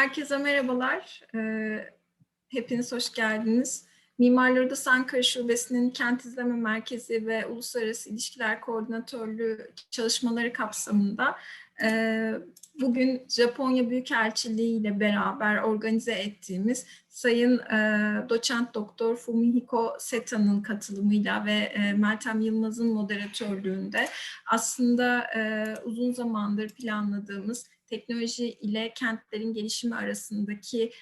Herkese merhabalar. Hepiniz hoş geldiniz. Mimarlar Odası Ankara Şubesi'nin Kent İzleme Merkezi ve Uluslararası İlişkiler Koordinatörlüğü çalışmaları kapsamında bugün Japonya Büyükelçiliği ile beraber organize ettiğimiz Sayın Doçent Doktor Fumihiko Seta'nın katılımıyla ve Meltem Yılmaz'ın moderatörlüğünde aslında uzun zamandır planladığımız teknoloji ile kentlerin gelişimi arasındaki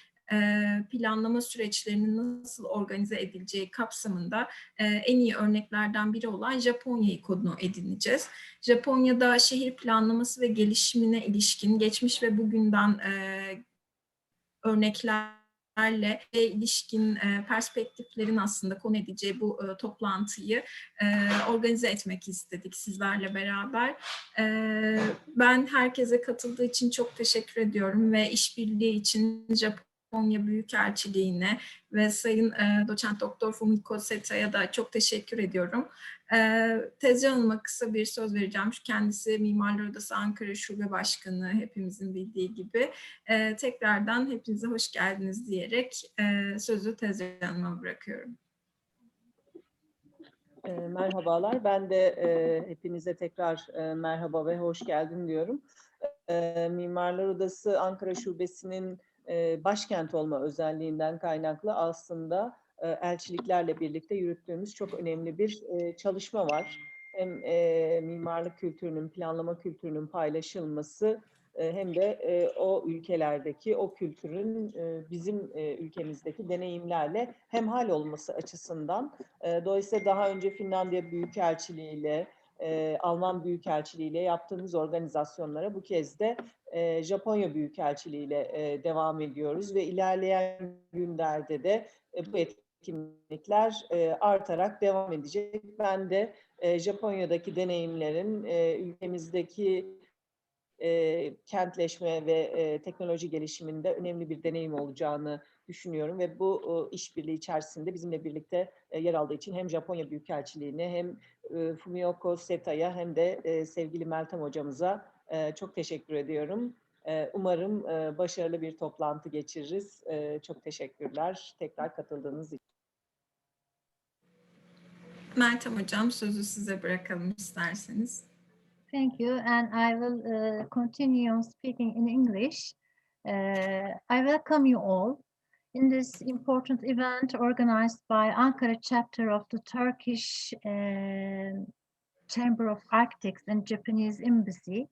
planlama süreçlerinin nasıl organize edileceği kapsamında en iyi örneklerden biri olan Japonya'yı konu edineceğiz. Japonya'da şehir planlaması ve gelişimine ilişkin geçmiş ve bugünden örneklerle ilişkin perspektiflerin aslında konu edeceği bu toplantıyı organize etmek istedik sizlerle beraber. Ben herkese katıldığı için çok teşekkür ediyorum ve işbirliği için Japonya Büyükelçiliğine ve Sayın Doçent Doktor Fumiko Seta'ya da çok teşekkür ediyorum. Tezcan Hanım'a kısa bir söz vereceğim. Kendisi Mimarlar Odası Ankara Şube Başkanı, hepimizin bildiği gibi. Tekrardan hepinize hoş geldiniz diyerek sözü Tezcan Hanım'a bırakıyorum. Merhabalar. Ben de hepinize tekrar merhaba ve hoş geldin diyorum. Mimarlar Odası Ankara Şubesi'nin başkent olma özelliğinden kaynaklı aslında elçiliklerle birlikte yürüttüğümüz çok önemli bir çalışma var. Hem mimarlık kültürünün, planlama kültürünün paylaşılması hem de o ülkelerdeki o kültürün bizim ülkemizdeki deneyimlerle hemhal olması açısından. Dolayısıyla daha önce Finlandiya Büyükelçiliği ile Alman Büyükelçiliği ile yaptığımız organizasyonlara bu kez de Japonya Büyükelçiliği ile devam ediyoruz ve ilerleyen günlerde de bu etkinlikler artarak devam edecek. Ben de Japonya'daki deneyimlerin ülkemizdeki kentleşme ve teknoloji gelişiminde önemli bir deneyim olacağını düşünüyorum ve bu işbirliği içerisinde bizimle birlikte yer aldığı için hem Japonya Büyükelçiliğine hem Fumihiko Seta'ya hem de sevgili Meltem hocamıza çok teşekkür ediyorum. Umarım başarılı bir toplantı geçiririz. Çok teşekkürler tekrar katıldığınız için. Meltem hocam, sözü size bırakalım isterseniz. Thank you, and I will continue on speaking in English. I welcome you all in this important event organized by Ankara chapter of the Turkish Chamber of Architects and Japanese Embassy.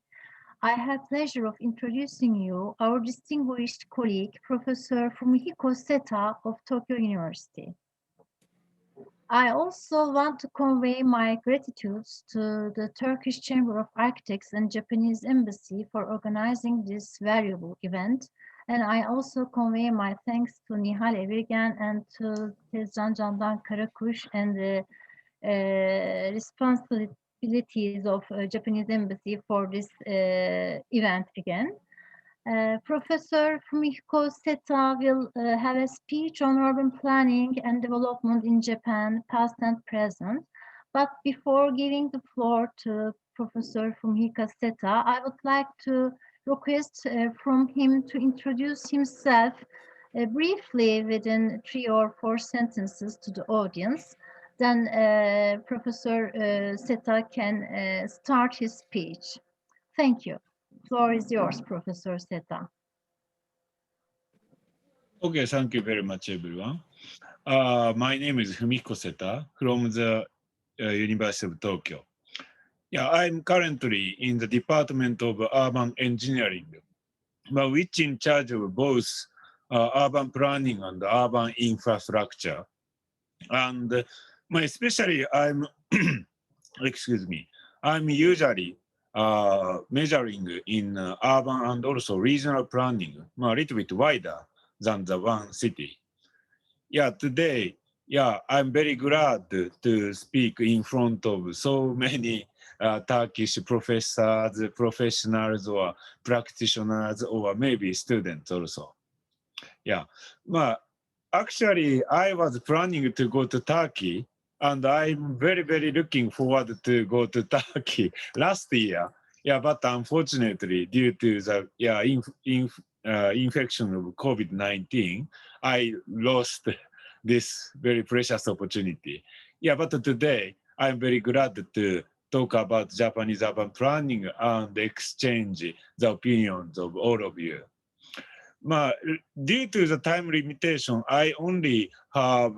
I have pleasure of introducing you our distinguished colleague, Professor Fumihiko Seta of Tokyo University. I also want to convey my gratitudes to the Turkish Chamber of Architects and Japanese Embassy for organizing this valuable event. And I also convey my thanks to Nihal Evirgen and to Tezcan Candan Karakuş and the responsibilities of Japanese Embassy for this event again. Professor Fumihiko Seta will have a speech on urban planning and development in Japan, past and present. But before giving the floor to Professor Fumihiko Seta, I would like to request from him to introduce himself briefly within 3 or 4 sentences to the audience. Then Professor Seta can start his speech. Thank you. Floor is yours, Professor Seta. Okay, thank you very much, everyone. My name is Fumihiko Seta from the University of Tokyo. Yeah, I'm currently in the Department of Urban Engineering, which in charge of both urban planning and urban infrastructure. And especially I'm, excuse me, I'm usually measuring in urban and also regional planning, a little bit wider than the one city. Yeah, today, yeah, I'm very glad to speak in front of so many Turkish professors, professionals, or practitioners, or maybe students also. Yeah, actually, I was planning to go to Turkey, and I'm very, very looking forward to go to Turkey last year. Yeah, but unfortunately, due to the infection of COVID-19, I lost this very precious opportunity. Yeah, but today I'm very glad to talk about Japanese urban planning and exchange the opinions of all of you. Due to the time limitation, I only have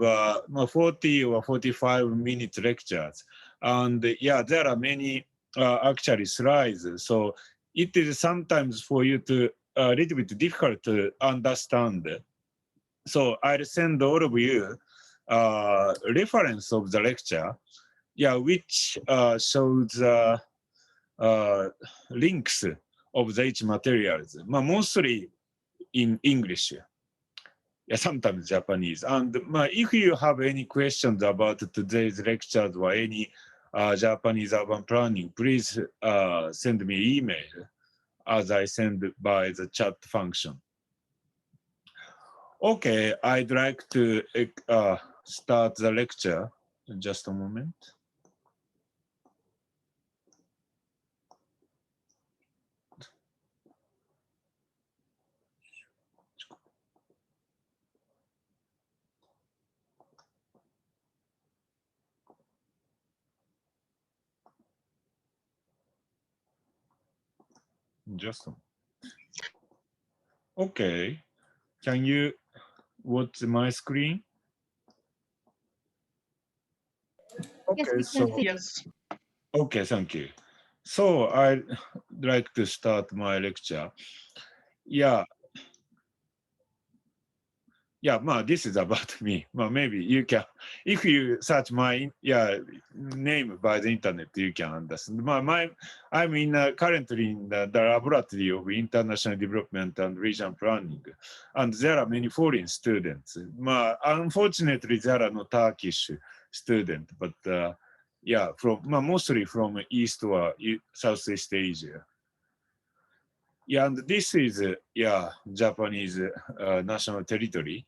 40 or 45 minute lectures. And yeah, there are many actually slides. So it is sometimes for you to a little bit difficult to understand. So I'll send all of you reference of the lecture, yeah, which shows links of the each materials, mostly in English, yeah, sometimes Japanese. And if you have any questions about today's lectures or any Japanese urban planning, please send me email as I send by the chat function. Okay, I'd like to start the lecture. Just a moment. Just a moment. Okay, can you watch my screen? Yes, Okay, we so can see. Yes. okay, thank you. So I'd like to start my lecture. Yeah, this is about me. Maybe you can, if you search my name by the internet, you can understand. I'm currently in the laboratory of international development and region planning, and there are many foreign students. Unfortunately, there are no Turkish students, but from mostly from East or Southeast Asia. Yeah, and this is Japanese national territory,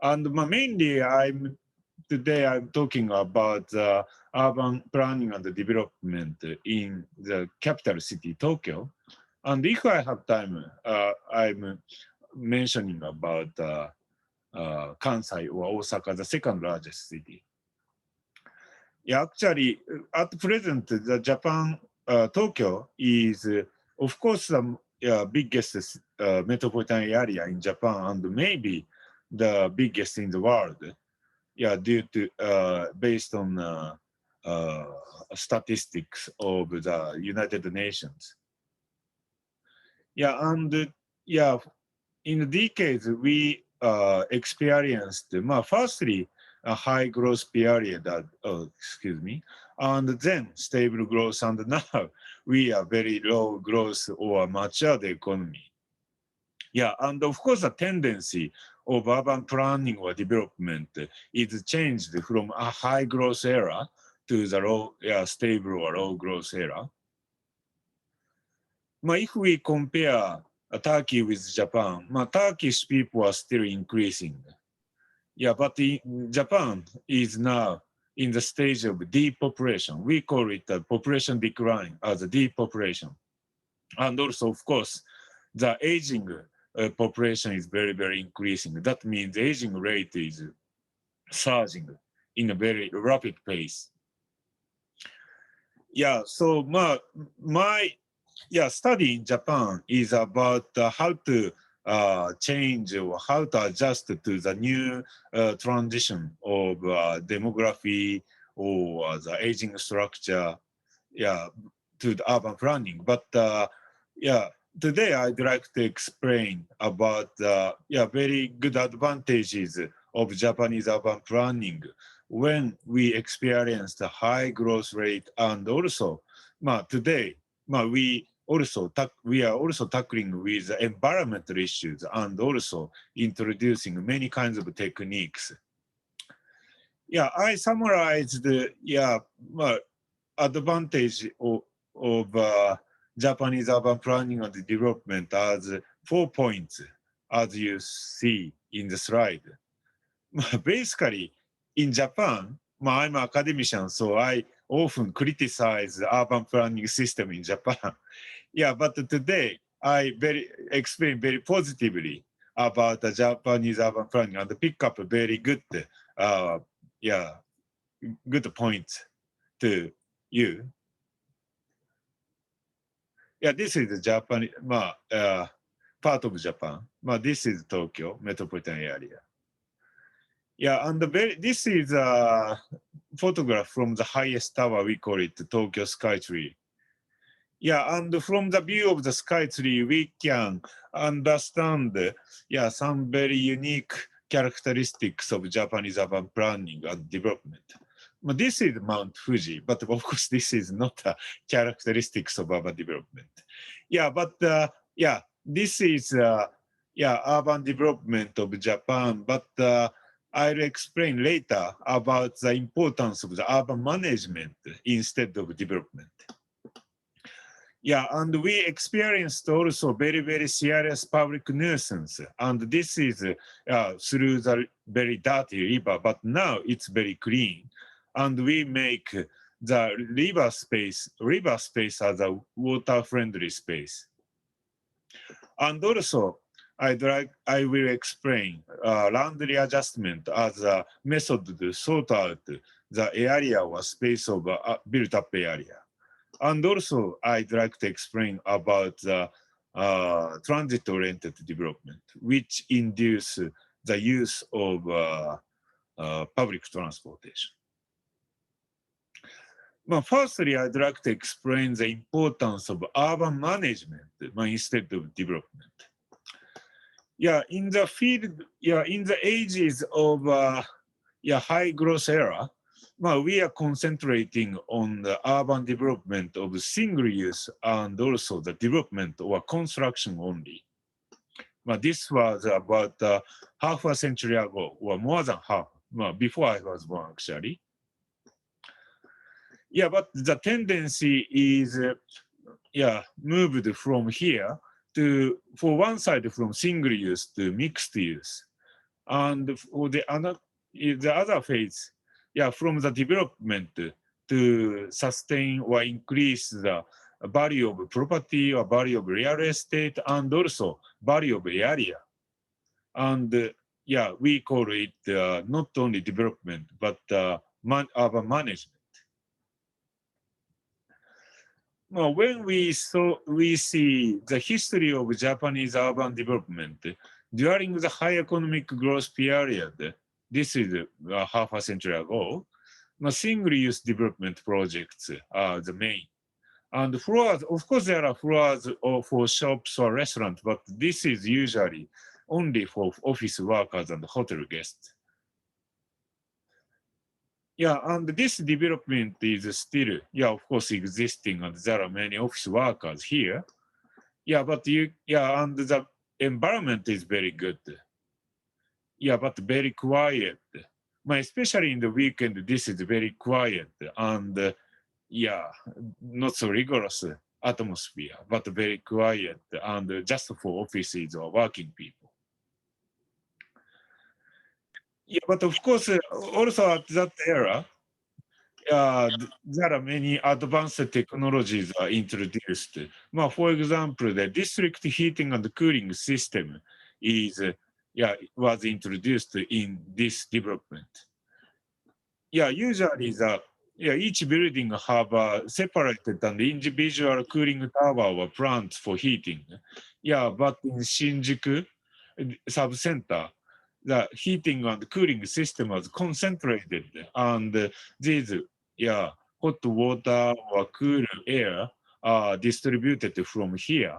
and mainly today I'm talking about urban planning and development in the capital city Tokyo, and if I have time, I'm mentioning about Kansai or Osaka, the second largest city. Yeah, actually, at present, the Japan Tokyo is of course the biggest metropolitan area in Japan and maybe the biggest in the world. Yeah, due to based on statistics of the United Nations. Yeah, and in the decades we experienced, firstly, a high growth period, and then stable growth, and now we are very low growth or matured economy. Yeah, and of course the tendency of urban planning or development is changed from a high growth era to the low, stable or low growth era. If we compare Turkey with Japan, Turkish people are still increasing. Yeah, but Japan is now in the stage of depopulation. We call it a population decline as a depopulation. And also, of course, the aging population is very, very increasing. That means the aging rate is surging in a very rapid pace. Yeah, so my study in Japan is about how to change or how to adjust to the new transition of demography or the aging structure, to the urban planning. But today I'd like to explain about very good advantages of Japanese urban planning when we experienced a high growth rate, and also today we are also tackling with environmental issues and also introducing many kinds of techniques. Yeah, I summarized the advantage of Japanese urban planning and development as 4 points, as you see in the slide. Basically, in Japan, I'm an academician, so I often criticize the urban planning system in Japan. Yeah, but today, I explain very positively about the Japanese urban planning and pick up a very good, good points to you. Yeah, this is the Japan, part of Japan. This is Tokyo metropolitan area. Yeah, and this is a photograph from the highest tower. We call it Tokyo Skytree. Yeah, and from the view of the Skytree, we can understand, some very unique characteristics of Japanese urban planning and development. This is Mount Fuji, but of course this is not a characteristics of urban development. Yeah, but this is urban development of Japan, but I'll explain later about the importance of the urban management instead of development. Yeah, and we experienced also very, very serious public nuisance. And this is through the very dirty river, but now it's very clean. And we make the river space as a water-friendly space. And also, I will explain land readjustment as a method to sort out the area or space of built-up area. And also, I'd like to explain about the transit-oriented development, which induce the use of public transportation. Firstly, I'd like to explain the importance of urban management instead of development. Yeah, in the field, in the ages of high growth era, we are concentrating on the urban development of single use and also the development or construction only. This was about half a century ago, or more than half, before I was born actually. Yeah, but the tendency is, moved from here to, for one side, from single use to mixed use. And for the other phase, from the development to sustain or increase the value of property or value of real estate and also value of area. And we call it not only development, but urban management. When we see the history of Japanese urban development during the high economic growth period, this is half a century ago, single-use development projects are the main. And floors, of course, there are floors for shops or restaurants, but this is usually only for office workers and hotel guests. Yeah, and this development is still, of course, existing, and there are many office workers here. Yeah, but and the environment is very good. Yeah, but very quiet. Especially in the weekend, this is very quiet and not so rigorous atmosphere, but very quiet and just for offices or working people. Yeah, but of course, also at that era, there are many advanced technologies are introduced. For example, the district heating and cooling system was introduced in this development. Usually each building have separated and individual cooling tower or plants for heating. But in Shinjuku sub-center, the heating and cooling system was concentrated, and these hot water or cool air are distributed from here.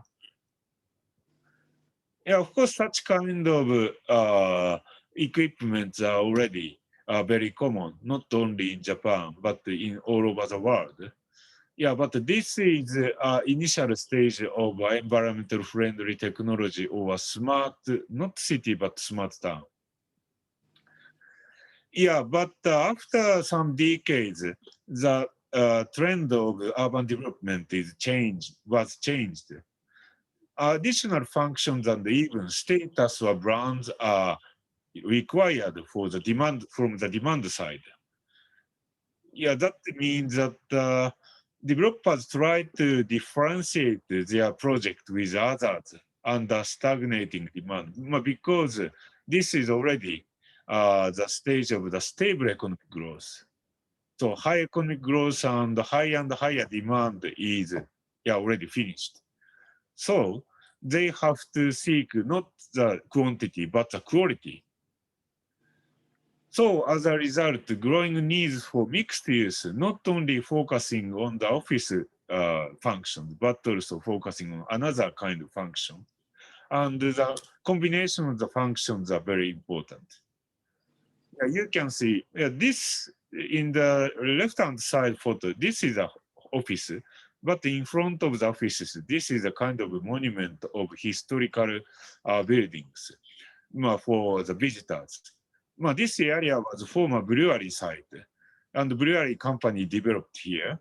Of course, such kind of equipment are already very common, not only in Japan, but in all over the world. But this is initial stage of environmental friendly technology or smart, not city, but smart town. But after some decades, the trend of urban development was changed. Additional functions and even status or brands are required for the demand from the demand side. That means that developers try to differentiate their project with others under stagnating demand because this is already the stage of the stable economic growth. So high economic growth and higher demand is already finished. So they have to seek not the quantity, but the quality. So as a result, growing needs for mixed use, not only focusing on the office functions, but also focusing on another kind of function. And the combination of the functions are very important. You can see this in the left-hand side photo. This is an office, but in front of the offices, this is a kind of a monument of historical buildings for the visitors. This area was former brewery site, and the brewery company developed here.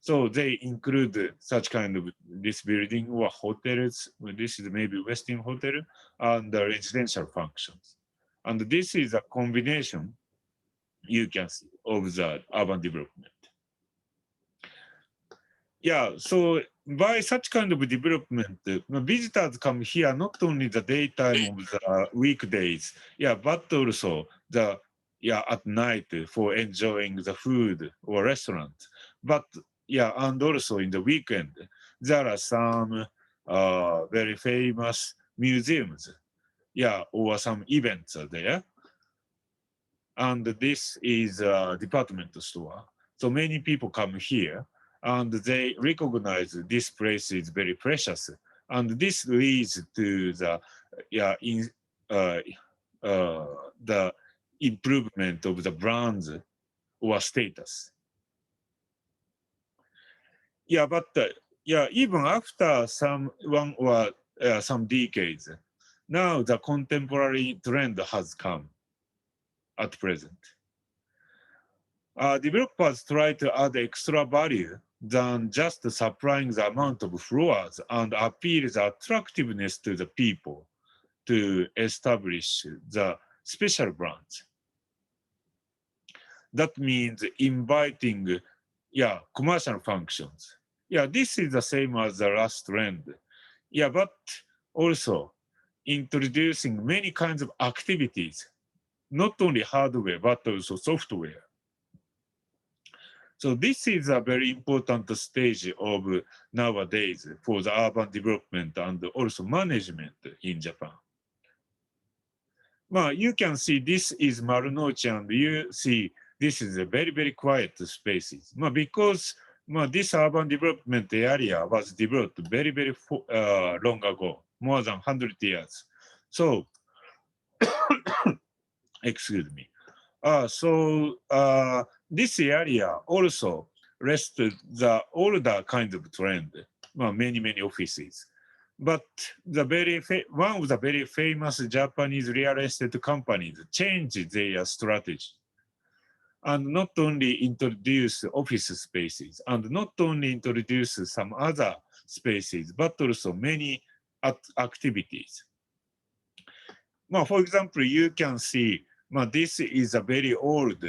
So they include such kind of this building or hotels. This is maybe Westin Hotel and the residential functions. And this is a combination you can see of the urban development. So by such kind of development, visitors come here not only the daytime of the weekdays, but also the at night for enjoying the food or restaurant. But and also in the weekend, there are some very famous museums, or some events are there. And this is a department store. So many people come here and they recognize this place is very precious. And this leads to the the improvement of the brands or status. But even after some decades, now the contemporary trend has come at present. Developers try to add extra value than just supplying the amount of floors and appeal the attractiveness to the people to establish the special brands. That means inviting commercial functions. This is the same as the last trend. But also introducing many kinds of activities, not only hardware, but also software. So this is a very important stage of nowadays for the urban development and also management in Japan. You can see this is Marunouchi, and you see this is a very, very quiet spaces. Because this urban development area was developed very, very long ago, more than 100 years. So, excuse me. This area also rested the older kind of trend, many offices. But one of the very famous Japanese real estate companies changed their strategy and not only introduce office spaces and not only introduce some other spaces, but also many activities. For example, you can see this is a very old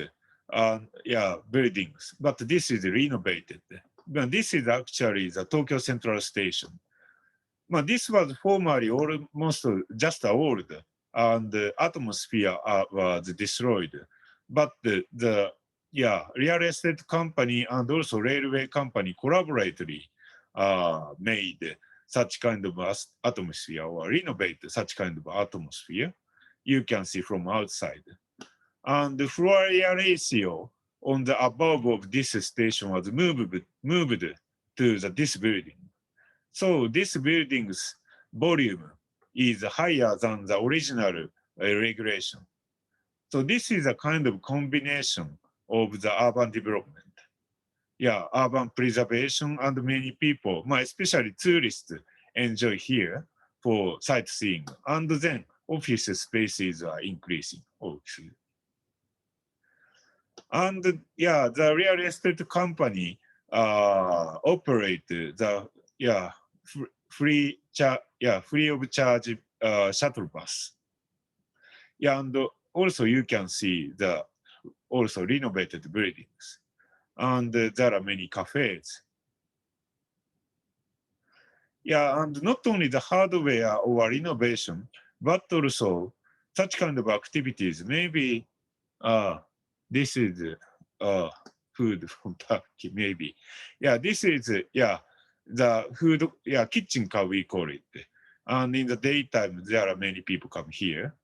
buildings, but this is renovated. This is actually the Tokyo Central Station. This was formerly almost just old, and the atmosphere was destroyed. But the real estate company and also railway company collaboratively made such kind of atmosphere or renovate such kind of atmosphere. You can see from outside. And the floor area ratio on the above of this station was moved to this building. So this building's volume is higher than the original regulation. So this is a kind of combination of the urban development. Urban preservation, and many people, especially tourists, enjoy here for sightseeing. And then office spaces are increasing. And the real estate company operate the free of charge shuttle bus. And also you can see the also renovated buildings. And there are many cafes. Yeah, and not only the hardware or innovation, but also such kind of activities. Maybe this is food from Turkey, maybe. Yeah, this is the food, kitchen car we call it. And in the daytime, there are many people come here.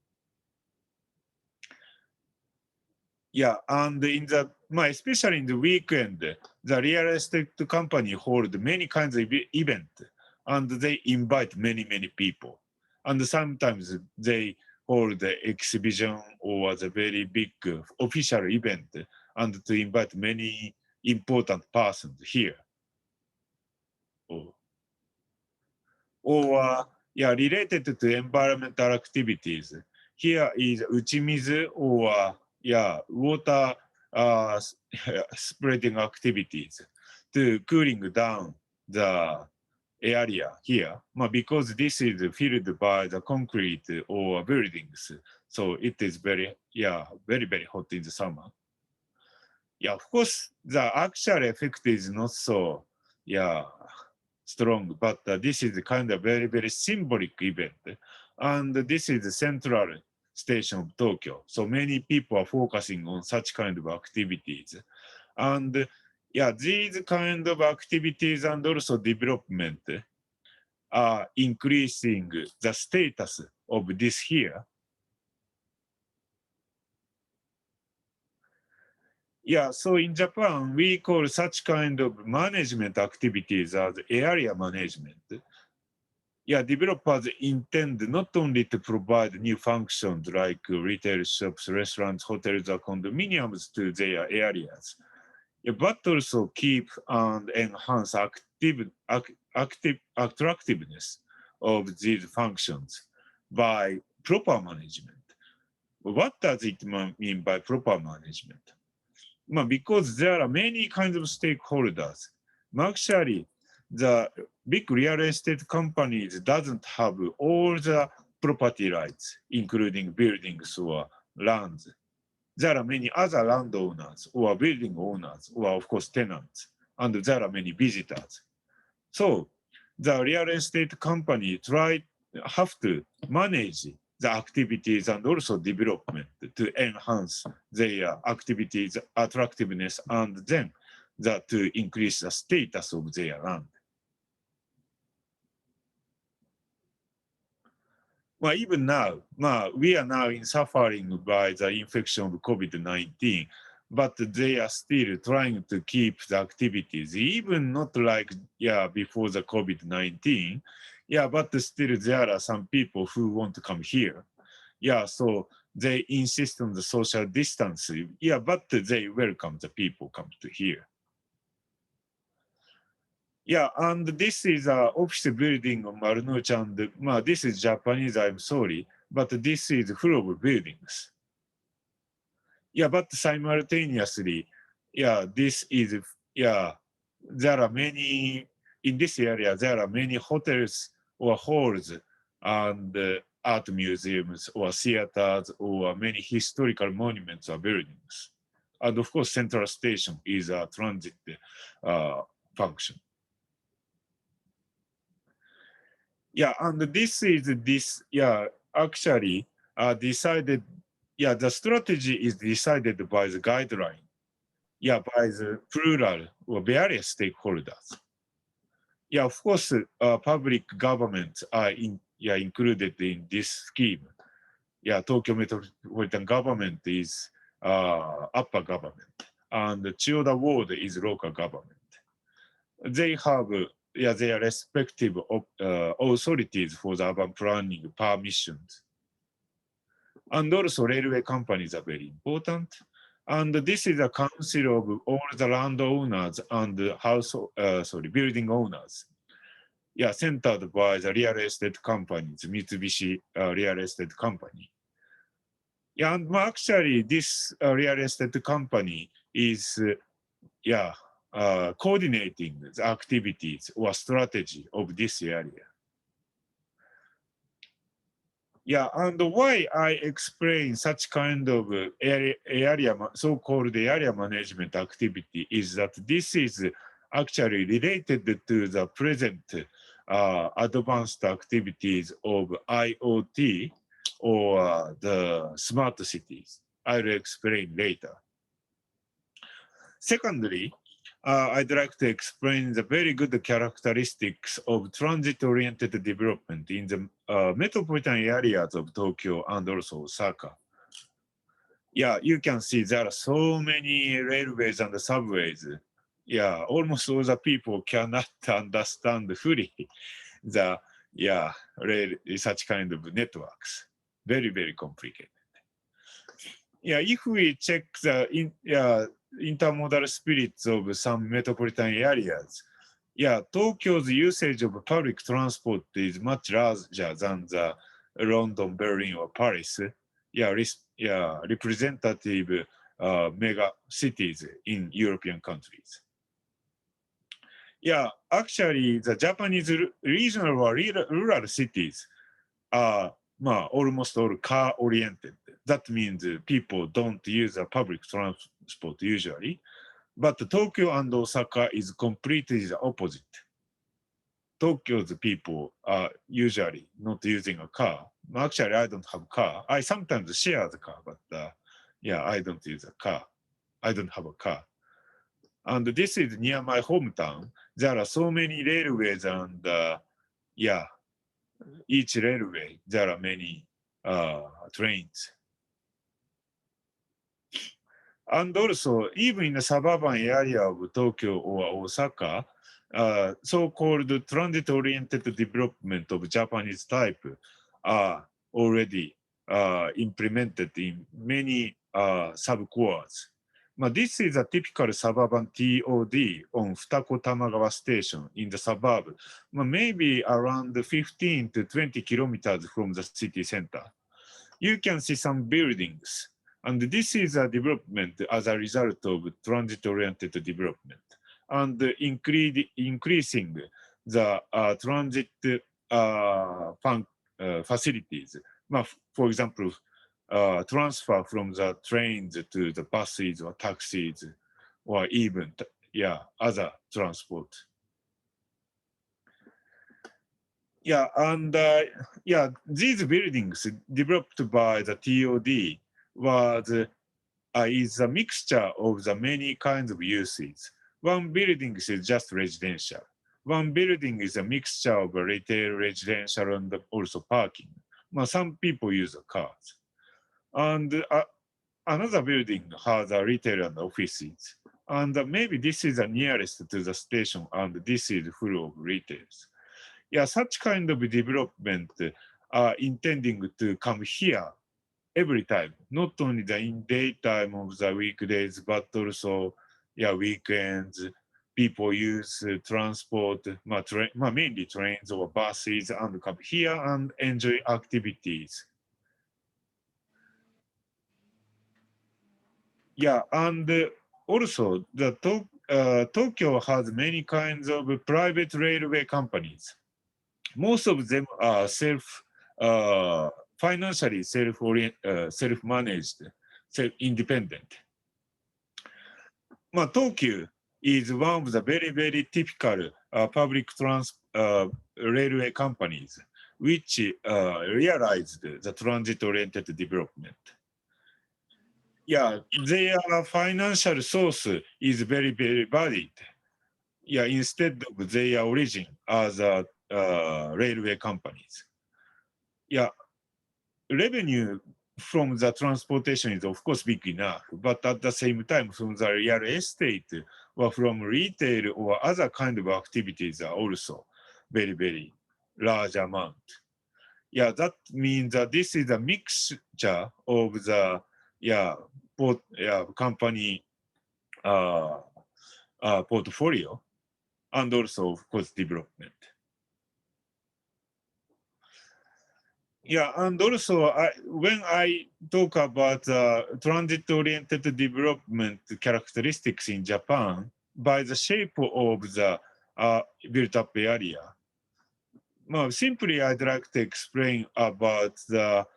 Yeah, and in the, especially in the weekend, the real estate company hold many kinds of event, and they invite many people. And sometimes they hold the exhibition or the very big official event, and to invite many important persons here. Or related to environmental activities. Here is uchimizu or water spreading activities to cooling down the area here, because this is filled by the concrete or buildings, so it is very hot in the summer. Yeah, of course, the actual effect is not so strong, but this is kind of very symbolic event, and this is the central station of Tokyo. So many people are focusing on such kind of activities, and these kind of activities and also development are increasing the status of this here. Yeah, so in Japan, we call such kind of management activities as area management. Yeah, developers intend not only to provide new functions like retail shops, restaurants, hotels, or condominiums to their areas, but also keep and enhance attractiveness of these functions by proper management. What does it mean by proper management? Because there are many kinds of stakeholders. Actually, the big real estate companies doesn't have all the property rights, including buildings or lands. There are many other landowners or building owners, or of course tenants, and there are many visitors. So the real estate company have to manage the activities and also development to enhance their activities attractiveness, and then to increase the status of their land. Even now, we are now suffering by the infection of COVID-19, but they are still trying to keep the activities, even not like before the COVID-19. But still there are some people who want to come here. So they insist on the social distancing. But they welcome the people come to here. And this is an office building on Marunouchi, and this is Japanese, I'm sorry, but this is full of buildings. But simultaneously, this is, there are many, in this area, there are many hotels or halls and art museums or theaters or many historical monuments or buildings. And of course, Central Station is a transit function. And actually decided, the strategy is decided by the guideline, by the plural or various stakeholders. Of course, public governments are included in this scheme. Tokyo Metropolitan Government is upper government, and Chiyoda Ward is local government. They have their respective authorities for the urban planning permissions. And also railway companies are very important. And this is a council of all the landowners and building owners. Centered by the real estate companies, Mitsubishi Real Estate Company. And actually this real estate company is coordinating the activities or strategy of this area. And why I explain such kind of so-called area management activity is that this is actually related to the present advanced activities of IoT or the smart cities. I'll explain later. Secondly, I'd like to explain the very good characteristics of transit-oriented development in the metropolitan areas of Tokyo and also Osaka. Yeah, you can see there are so many railways and subways. Yeah, almost all the people cannot understand fully the such kind of networks. Very, very complicated. Yeah, if we check the intermodal spirits of some metropolitan areas, yeah, Tokyo's usage of public transport is much larger than the London, Berlin, or Paris. Yeah, representative mega cities in European countries. Yeah, actually, the Japanese regional or rural cities are almost all car-oriented. That means people don't use a public transport usually. But Tokyo and Osaka is completely the opposite. Tokyo's people are usually not using a car. Actually, I don't have a car. I sometimes share the car, but I don't use a car. I don't have a car. And this is near my hometown. There are so many railways and each railway, there are many trains. And also, even in the suburban area of Tokyo or Osaka, so-called transit-oriented development of Japanese type are already implemented in many subcores. This is a typical suburban TOD on Futako Tamagawa Station in the suburb, maybe around 15 to 20 kilometers from the city center. You can see some buildings. And this is a development as a result of transit-oriented development and increasing the transit facilities. For example, transfer from the trains to the buses or taxis or even other transport. These buildings developed by the TOD is a mixture of the many kinds of uses. One building is just residential. One building is a mixture of retail, residential, and also parking. Some people use cars. And another building has a retail and offices. And maybe this is the nearest to the station, and this is full of retails. Such kind of development are intending to come here every time, not only in daytime of the weekdays, but also weekends. People use transport, mainly trains or buses, and come here and enjoy activities. And also Tokyo has many kinds of private railway companies. Most of them are financially self-managed, self-independent. Tokyo is one of the very, very typical public railway companies which realized the transit-oriented development. Their financial source is very, very valid. Instead of their origin as railway companies. Revenue from the transportation is of course big enough, but at the same time from the real estate or from retail or other kind of activities are also very, very large amount. That means that this is a mixture of the company portfolio and also of course development. And also when I talk about transit-oriented development characteristics in Japan, by the shape of the built-up area, simply I'd like to explain about the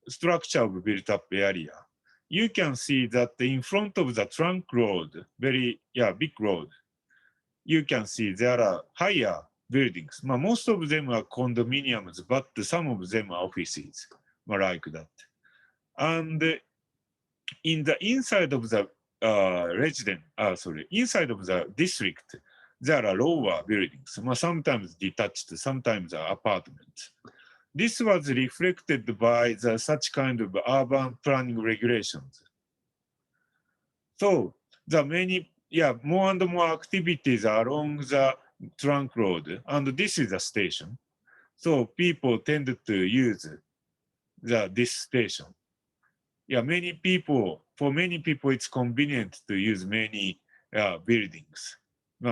structure of built-up area. You can see that in front of the trunk road, very big road, you can see there are higher buildings. Most of them are condominiums, but some of them are offices, like that. And in the inside of the inside of the district, there are lower buildings, sometimes detached, sometimes apartments. This was reflected by such kind of urban planning regulations. So the more and more activities along the trunk road, and this is a station. So people tend to use this station. For many people, it's convenient to use many buildings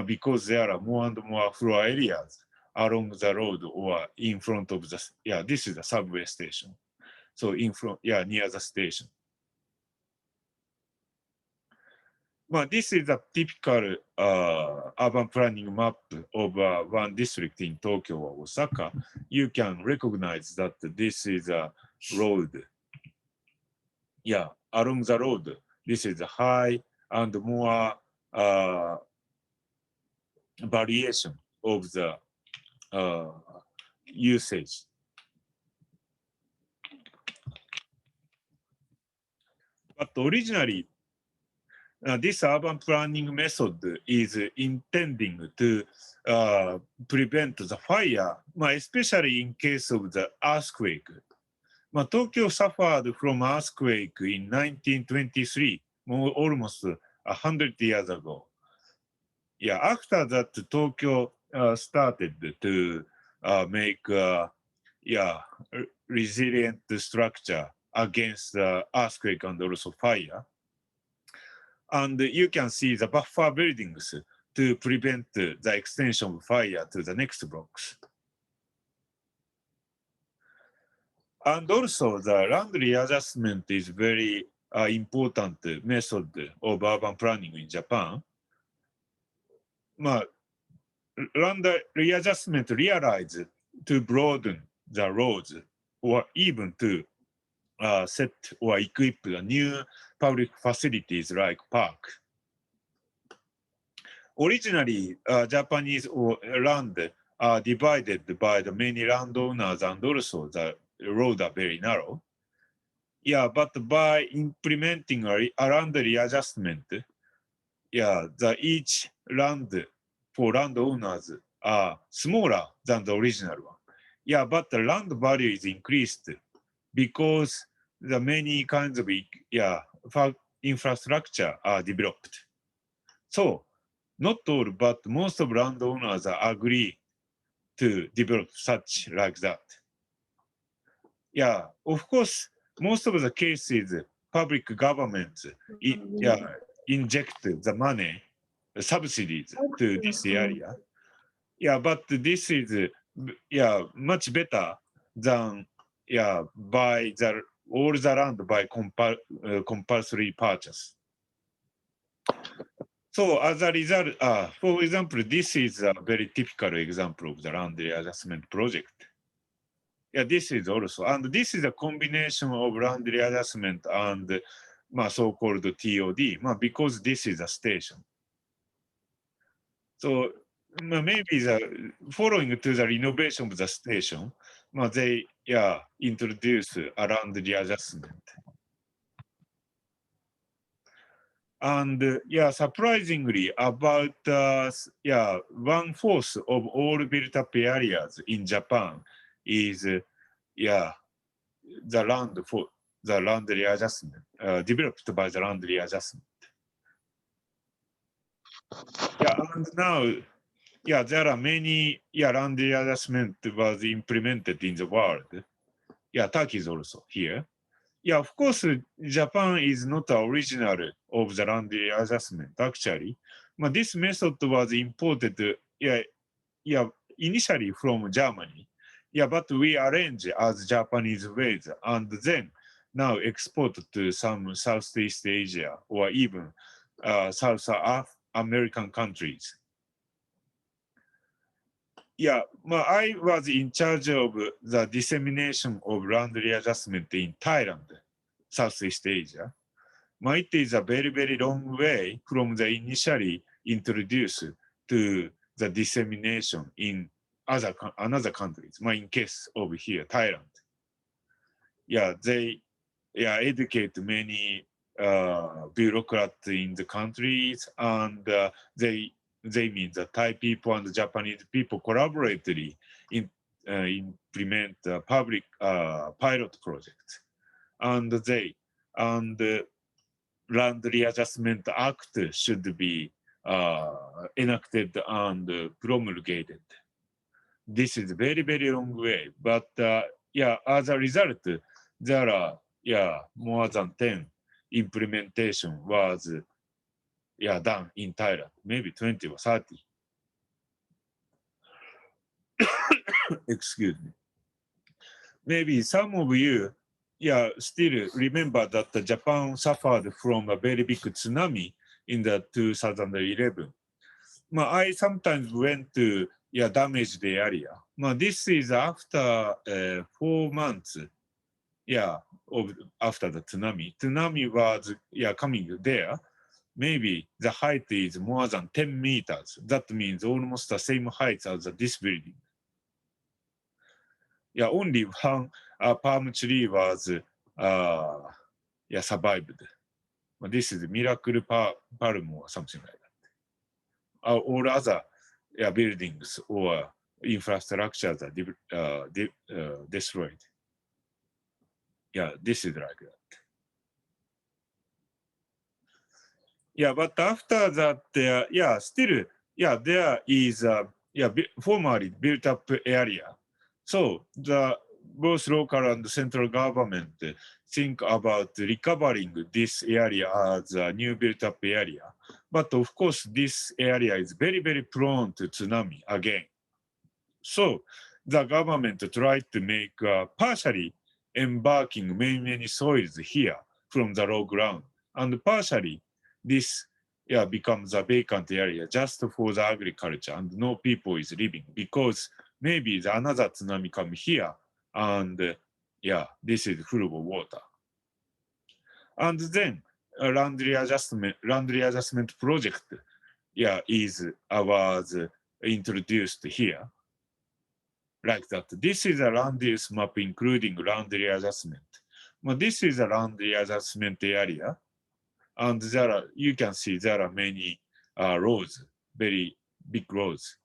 because there are more and more floor areas along the road or in front of the, this is a subway station. So in front, near the station. This is a typical urban planning map of one district in Tokyo or Osaka. You can recognize that this is a road. Along the road, this is high and more variation of the usage. But originally, this urban planning method is intending to prevent the fire, especially in case of the earthquake. Tokyo suffered from earthquake in 1923, almost 100 years ago. After that, Tokyo started to make resilient structure against earthquake and also fire. And you can see the buffer buildings to prevent the extension of fire to the next blocks. And also the land readjustment is very important method of urban planning in Japan. Land readjustment realized to broaden the roads or even to set or equip new public facilities like park. Originally, Japanese land are divided by the many landowners and also the roads are very narrow. But by implementing a land readjustment, each land for landowners are smaller than the original one. But the land value is increased because the many kinds of infrastructure are developed. So not all, but most of landowners agree to develop such like that. Of course, most of the cases, public governments inject the money, subsidies to this area. But this is much better than by all the land by compulsory purchase. So as a result, for example, this is a very typical example of the land readjustment project. This is also, and this is a combination of land readjustment and so-called TOD, because this is a station. So maybe the following to the renovation of the station, they introduce a land readjustment. And surprisingly, about 1/4 of all built-up areas in Japan is the land for the land readjustment, developed by the land readjustment. And now, there are many land readjustment was implemented in the world. Turkey is also here. Of course, Japan is not the original of the land readjustment, actually. This method was imported, initially from Germany. But we arrange as Japanese ways and then now export to some Southeast Asia or even South American countries. I was in charge of the dissemination of land readjustment in Thailand, Southeast Asia. It is a very, very long way from the initially introduced to the dissemination in another countries. In case of here, Thailand. They educate many bureaucrats in the countries, and they mean the Thai people and the Japanese people collaboratively implement public pilot projects, and the Land Readjustment Act should be enacted and promulgated. This is very, very long way, but as a result, there are more than 10 implementation was done in Thailand, maybe 20 or 30. Excuse me. Maybe some of you still remember that Japan suffered from a very big tsunami in the 2011. I sometimes went to damaged area. This is after 4 months after the tsunami. Tsunami was coming there. Maybe the height is more than 10 meters. That means almost the same height as this building. Only one palm tree was survived. This is miracle palm or something like that. All other buildings or infrastructures are destroyed. This is like that. But after that, still, there is formerly built up area. So both local and central government think about recovering this area as a new built up area. But of course, this area is very, very prone to tsunami again. So the government tried to make partially embarking many soils here from the low ground, and partially this becomes a vacant area just for the agriculture, and no people is living because maybe another tsunami come here, and this is full of water. And then a land readjustment project was introduced here. Like that. This is a land use map including land readjustment. This is a land readjustment area, and you can see there are many roads, very big roads,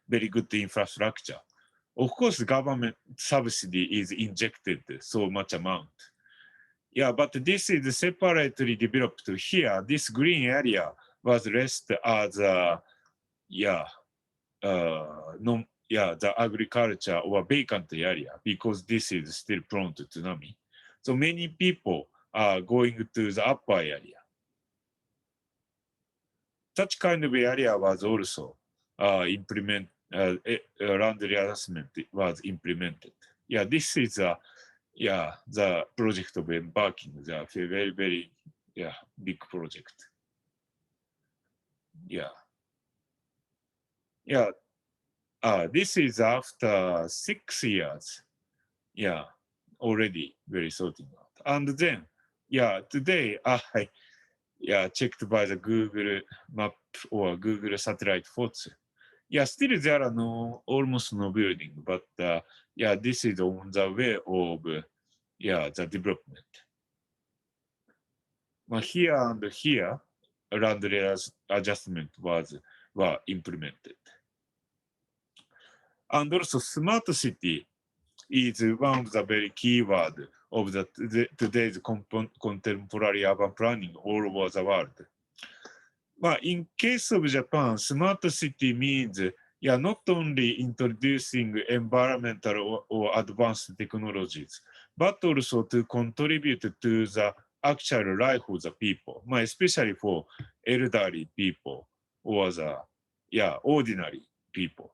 very good infrastructure. Of course, government subsidy is injected so much amount. But this is separately developed here. This green area was left as the agriculture or vacant area because this is still prone to tsunami. So many people are going to the upper area. Such kind of area was also land readjustment was implemented. This is the project of embarking, the very, very big project. This is after 6 years. Already very sorting out. And then, today I checked by the Google map or Google satellite photos. Still there are almost no building, but this is on the way of the development. Here and here, land adjustment were implemented. And also smart city is one of the very key words of today's contemporary urban planning all over the world. In case of Japan, smart city means not only introducing environmental or advanced technologies, but also to contribute to the actual life of the people, especially for elderly people or the ordinary people.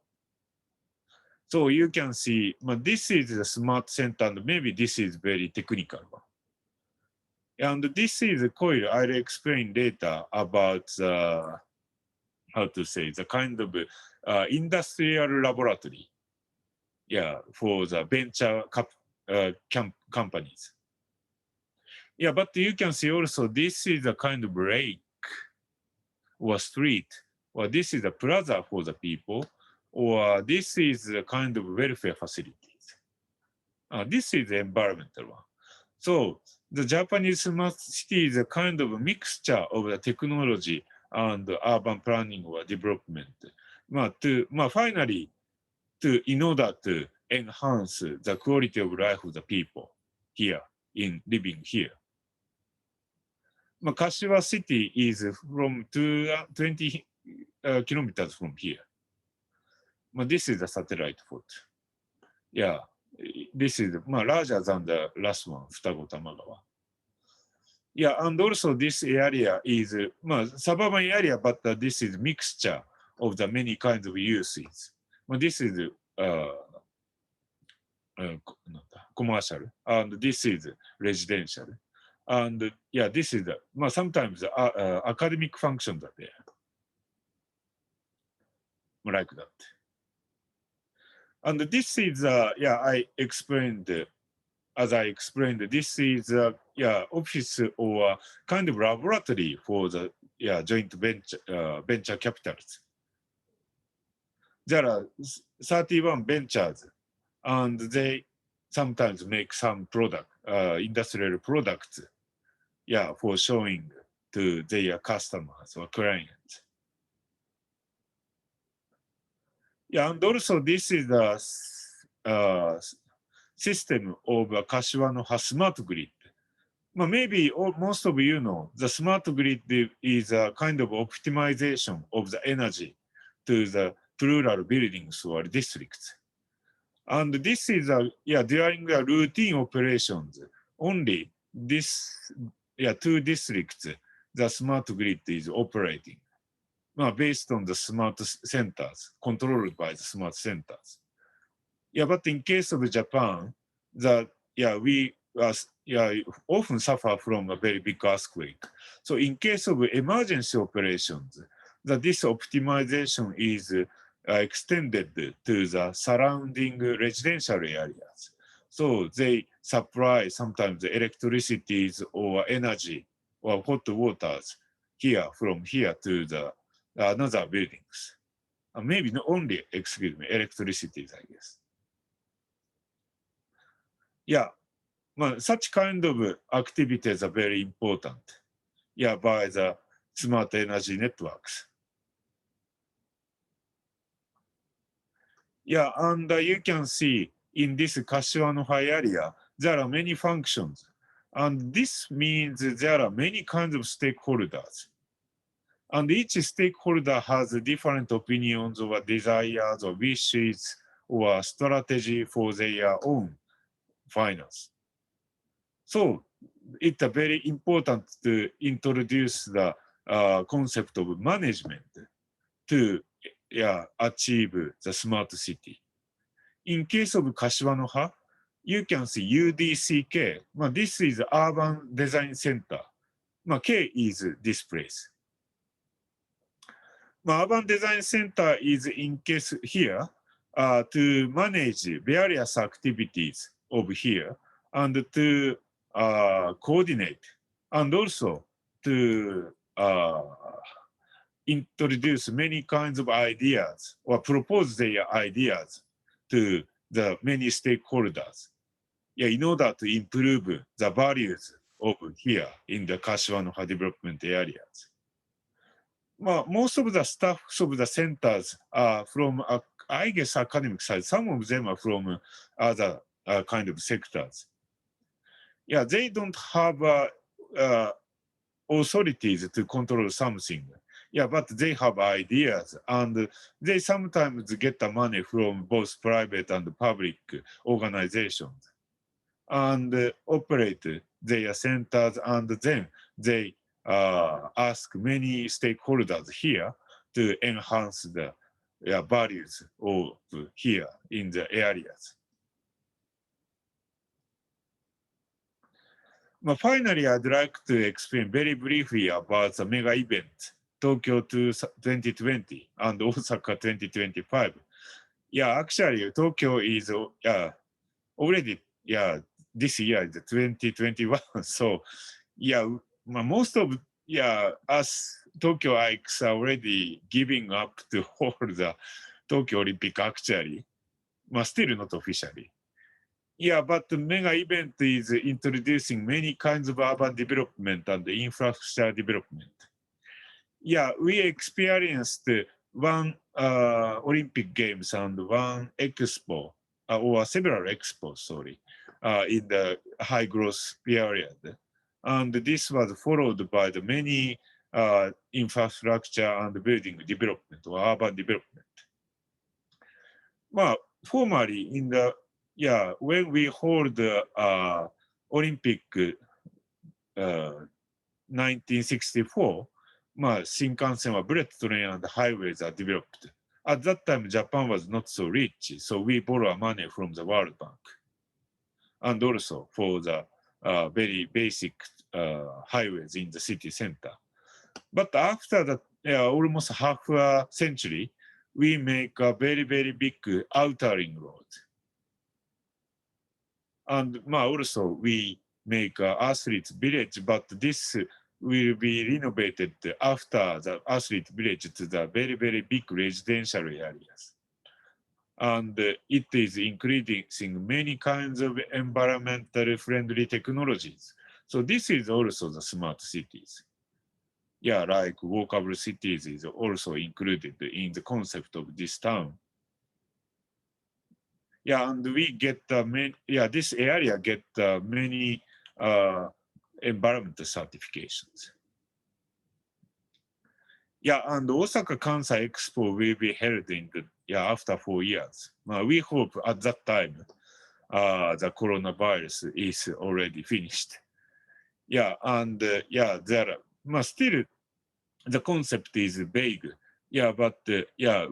So you can see, this is the smart center, and maybe this is very technical one. And this is a coil. I'll explain later about how to say the kind of industrial laboratory, for the venture companies. But you can see also this is a kind of lake or street or this is a plaza for the people, or this is a kind of welfare facilities. This is the environmental one. So the Japanese smart city is a kind of a mixture of the technology and urban planning or development. Finally, in order to enhance the quality of life of the people here, in living here. Kashiwa city is from 20 kilometers from here. This is a satellite photo. Yeah, this is larger than the last one, Futago Tamagawa. Yeah, and also this area is suburban area, but this is mixture of the many kinds of uses. This is commercial, and this is residential. And yeah, this is sometimes academic functions are there, like that. And this is I explained, as I explained, this is office or kind of laboratory for the joint venture capitals. There are 31 ventures, and they sometimes make some product, industrial products, for showing to their customers or clients. Yeah, and also this is the system of Kashiwa no smart grid. Maybe most of you know the smart grid is a kind of optimization of the energy to the plural buildings or districts. And this is during the routine operations, only this two districts, the smart grid is operating. Based on the smart centers, controlled by the smart centers. But in case of Japan, we often suffer from a very big earthquake. So in case of emergency operations, this optimization is extended to the surrounding residential areas. So they supply sometimes electricity or energy or hot waters here from here to the another buildings. Maybe not only, electricity, I guess. Such kind of activities are very important. By the smart energy networks. And you can see in this Kashiwa no Hai area, there are many functions. And this means there are many kinds of stakeholders. And each stakeholder has different opinions or desires or wishes or strategy for their own finance. So it's very important to introduce the concept of management to achieve the smart city. In case of Kashiwa no Ha, you can see UDCK. This is Urban Design Center. K is this place. Urban Design Center is in case here to manage various activities of here and to coordinate and also to introduce many kinds of ideas or propose their ideas to the many stakeholders in order to improve the values of here in the Kashiwa no Ha development areas. Most of the staff of the centers are from, I guess, academic side. Some of them are from other kind of sectors. They don't have authorities to control something. But they have ideas, and they sometimes get the money from both private and public organizations, and operate their centers, and then they ask many stakeholders here to enhance the values of here in the areas. Finally, I'd like to explain very briefly about the mega event, Tokyo 2020 and Osaka 2025. Actually, Tokyo is already, this year is 2021. So, most of us Tokyo Ikes are already giving up to hold the Tokyo Olympic actually, but still not officially. Yeah, but the mega event is introducing many kinds of urban development and infrastructure development. Yeah, we experienced one Olympic Games and one expo, or several expos, sorry, in the high growth period. And this was followed by the many infrastructure and building development or urban development. Well, formally in the, yeah, when we hold the Olympic 1964, まあ、新幹線は bullet train and highways are developed. At that time, Japan was not so rich, so we borrow money from the World Bank. And also for the very basic highways in the city center. But after that, almost half a century, we make a very, very big outer ring road. And also we make athlete village, but this will be renovated after the athlete village to the very, very big residential areas. And it is including many kinds of environmentally friendly technologies. So this is also the smart cities. Yeah, like walkable cities is also included in the concept of this town. Yeah, and we get this area get many environmental certifications. Yeah, and Osaka Kansai Expo will be held in after 4 years. We hope at that time the coronavirus is already finished. Yeah, and there still the concept is vague. Yeah, but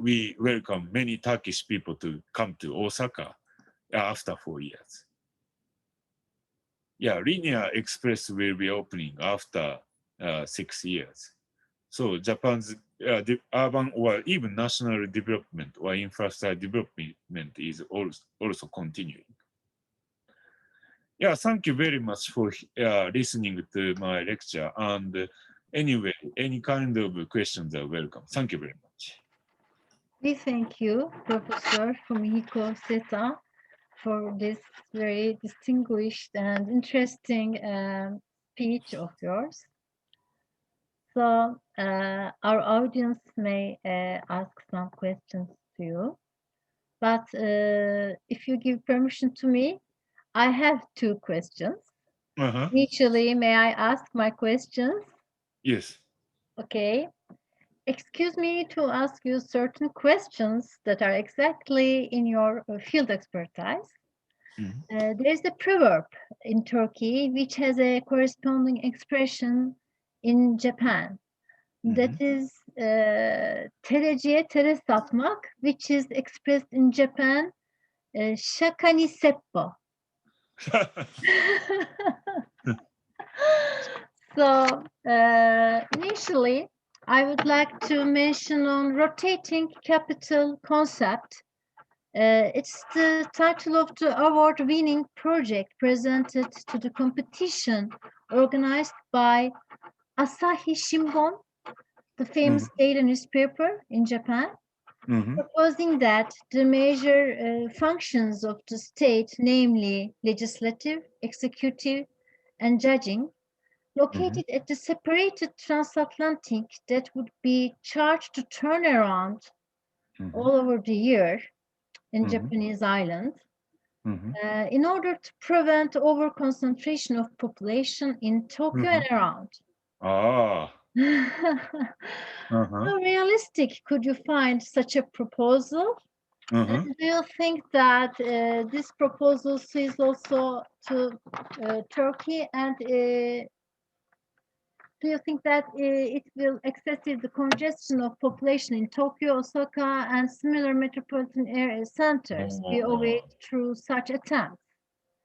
we welcome many Turkish people to come to Osaka after 4 years. Yeah, linear express will be opening after 6 years. So Japan's urban or even national development or infrastructure development is also continuing. Yeah, thank you very much for listening to my lecture. And anyway, any kind of questions are welcome. Thank you very much. We thank you, Professor Fumihiko Seta, for this very distinguished and interesting speech of yours. So our audience may ask some questions to you. But if you give permission to me, I have 2 questions. Initially, may I ask my questions? Yes. Okay. Excuse me to ask you certain questions that are exactly in your field expertise. There's a proverb in Turkey which has a corresponding expression in Japan. That is tereciye tere satmak, which is expressed in Japan, shaka ni seppo. So initially, I would like to mention on rotating capital concept. It's the title of the award-winning project presented to the competition organized by Asahi Shimbun, the famous daily newspaper in Japan, proposing that the major functions of the state, namely legislative, executive, and judging, located at the separated transatlantic that would be charged to turn around all over the year in Japanese islands in order to prevent over-concentration of population in Tokyo and around. How realistic could you find such a proposal? And do you think that this proposal is also to Turkey, and do you think that it will excessive the congestion of population in Tokyo, Osaka, and similar metropolitan area centers be avoided through such attempts?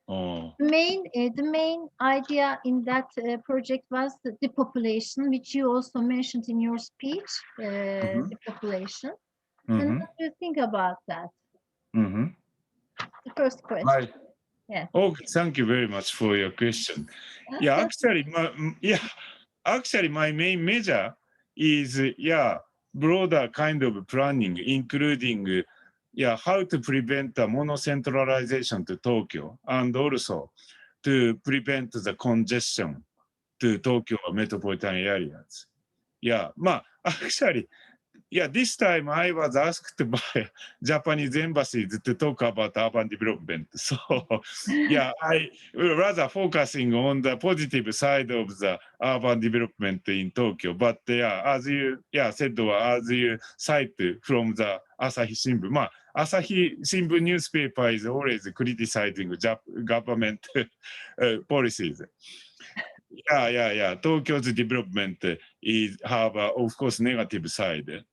The main idea in that project was the population, which you also mentioned in your speech, the population. And what do you think about that? The first question. Yeah. Okay, thank you very much for your question. Yeah, actually, my main measure is broader kind of planning, including how to prevent the monocentralization to Tokyo and also to prevent the congestion to Tokyo metropolitan areas. Actually, this time I was asked by Japanese embassies to talk about urban development. So, I rather focusing on the positive side of the urban development in Tokyo. But as you said, or as you cite from the Asahi Shimbun, Asahi Shimbun newspaper is always criticizing government policies. Tokyo's development have, of course, negative side.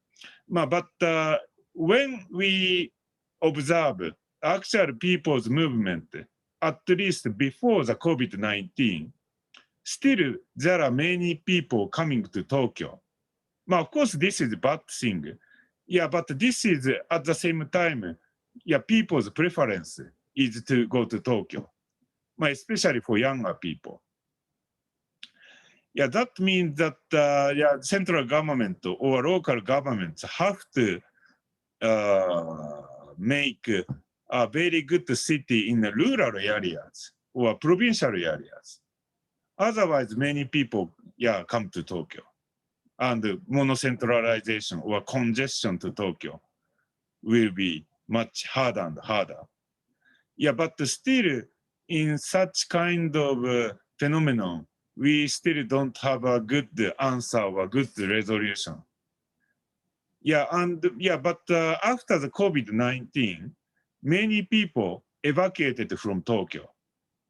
But when we observe actual people's movement, at least before the COVID-19, still there are many people coming to Tokyo. Of course, this is a bad thing. But this is at the same time, people's preference is to go to Tokyo, especially for younger people. That means that central government or local governments have to make a very good city in the rural areas or provincial areas. Otherwise, many people come to Tokyo, and monocentralization or congestion to Tokyo will be much harder and harder. But still, in such kind of phenomenon, we still don't have a good answer or a good resolution. But after the COVID-19, many people evacuated from Tokyo.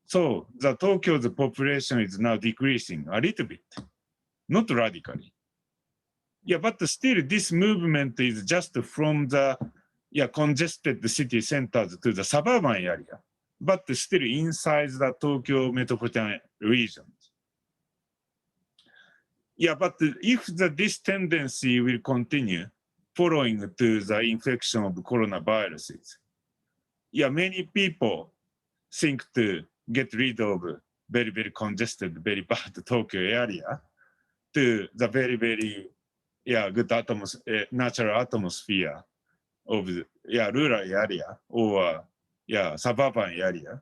So the Tokyo's population is now decreasing a little bit, not radically. But still this movement is just from the congested city centers to the suburban area, but still inside the Tokyo metropolitan region. But if this tendency will continue following to the infection of coronaviruses, many people think to get rid of very, very congested, very bad Tokyo area to the very, very good natural atmosphere of the rural area or suburban area.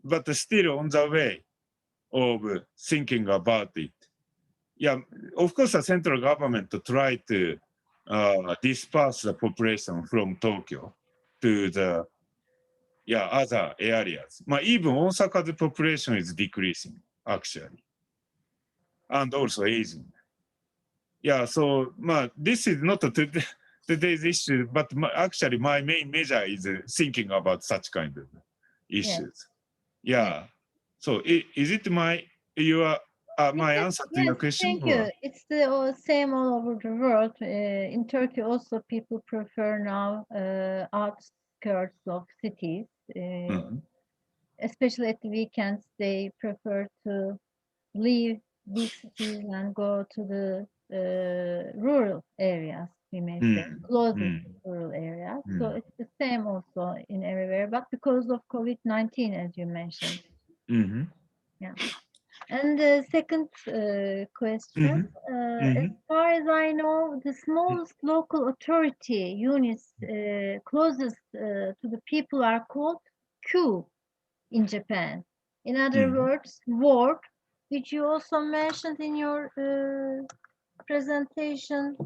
But still on the way of thinking about it. Of course, the central government try to disperse the population from Tokyo to the other areas. Even Osaka's population is decreasing, actually, and also aging. So this is not today's issue, but actually my main measure is thinking about such kind of issues. So is it my answer to your question? Thank you. It's the same all over the world. In Turkey also people prefer now outskirts of cities. Especially at the weekends, they prefer to leave big cities and go to the rural areas, we may say, closer to rural areas. So it's the same also in everywhere, but because of COVID-19, as you mentioned. And the second question, as far as I know, the smallest local authority units closest to the people are called Q in Japan. In other words, ward, which you also mentioned in your presentation,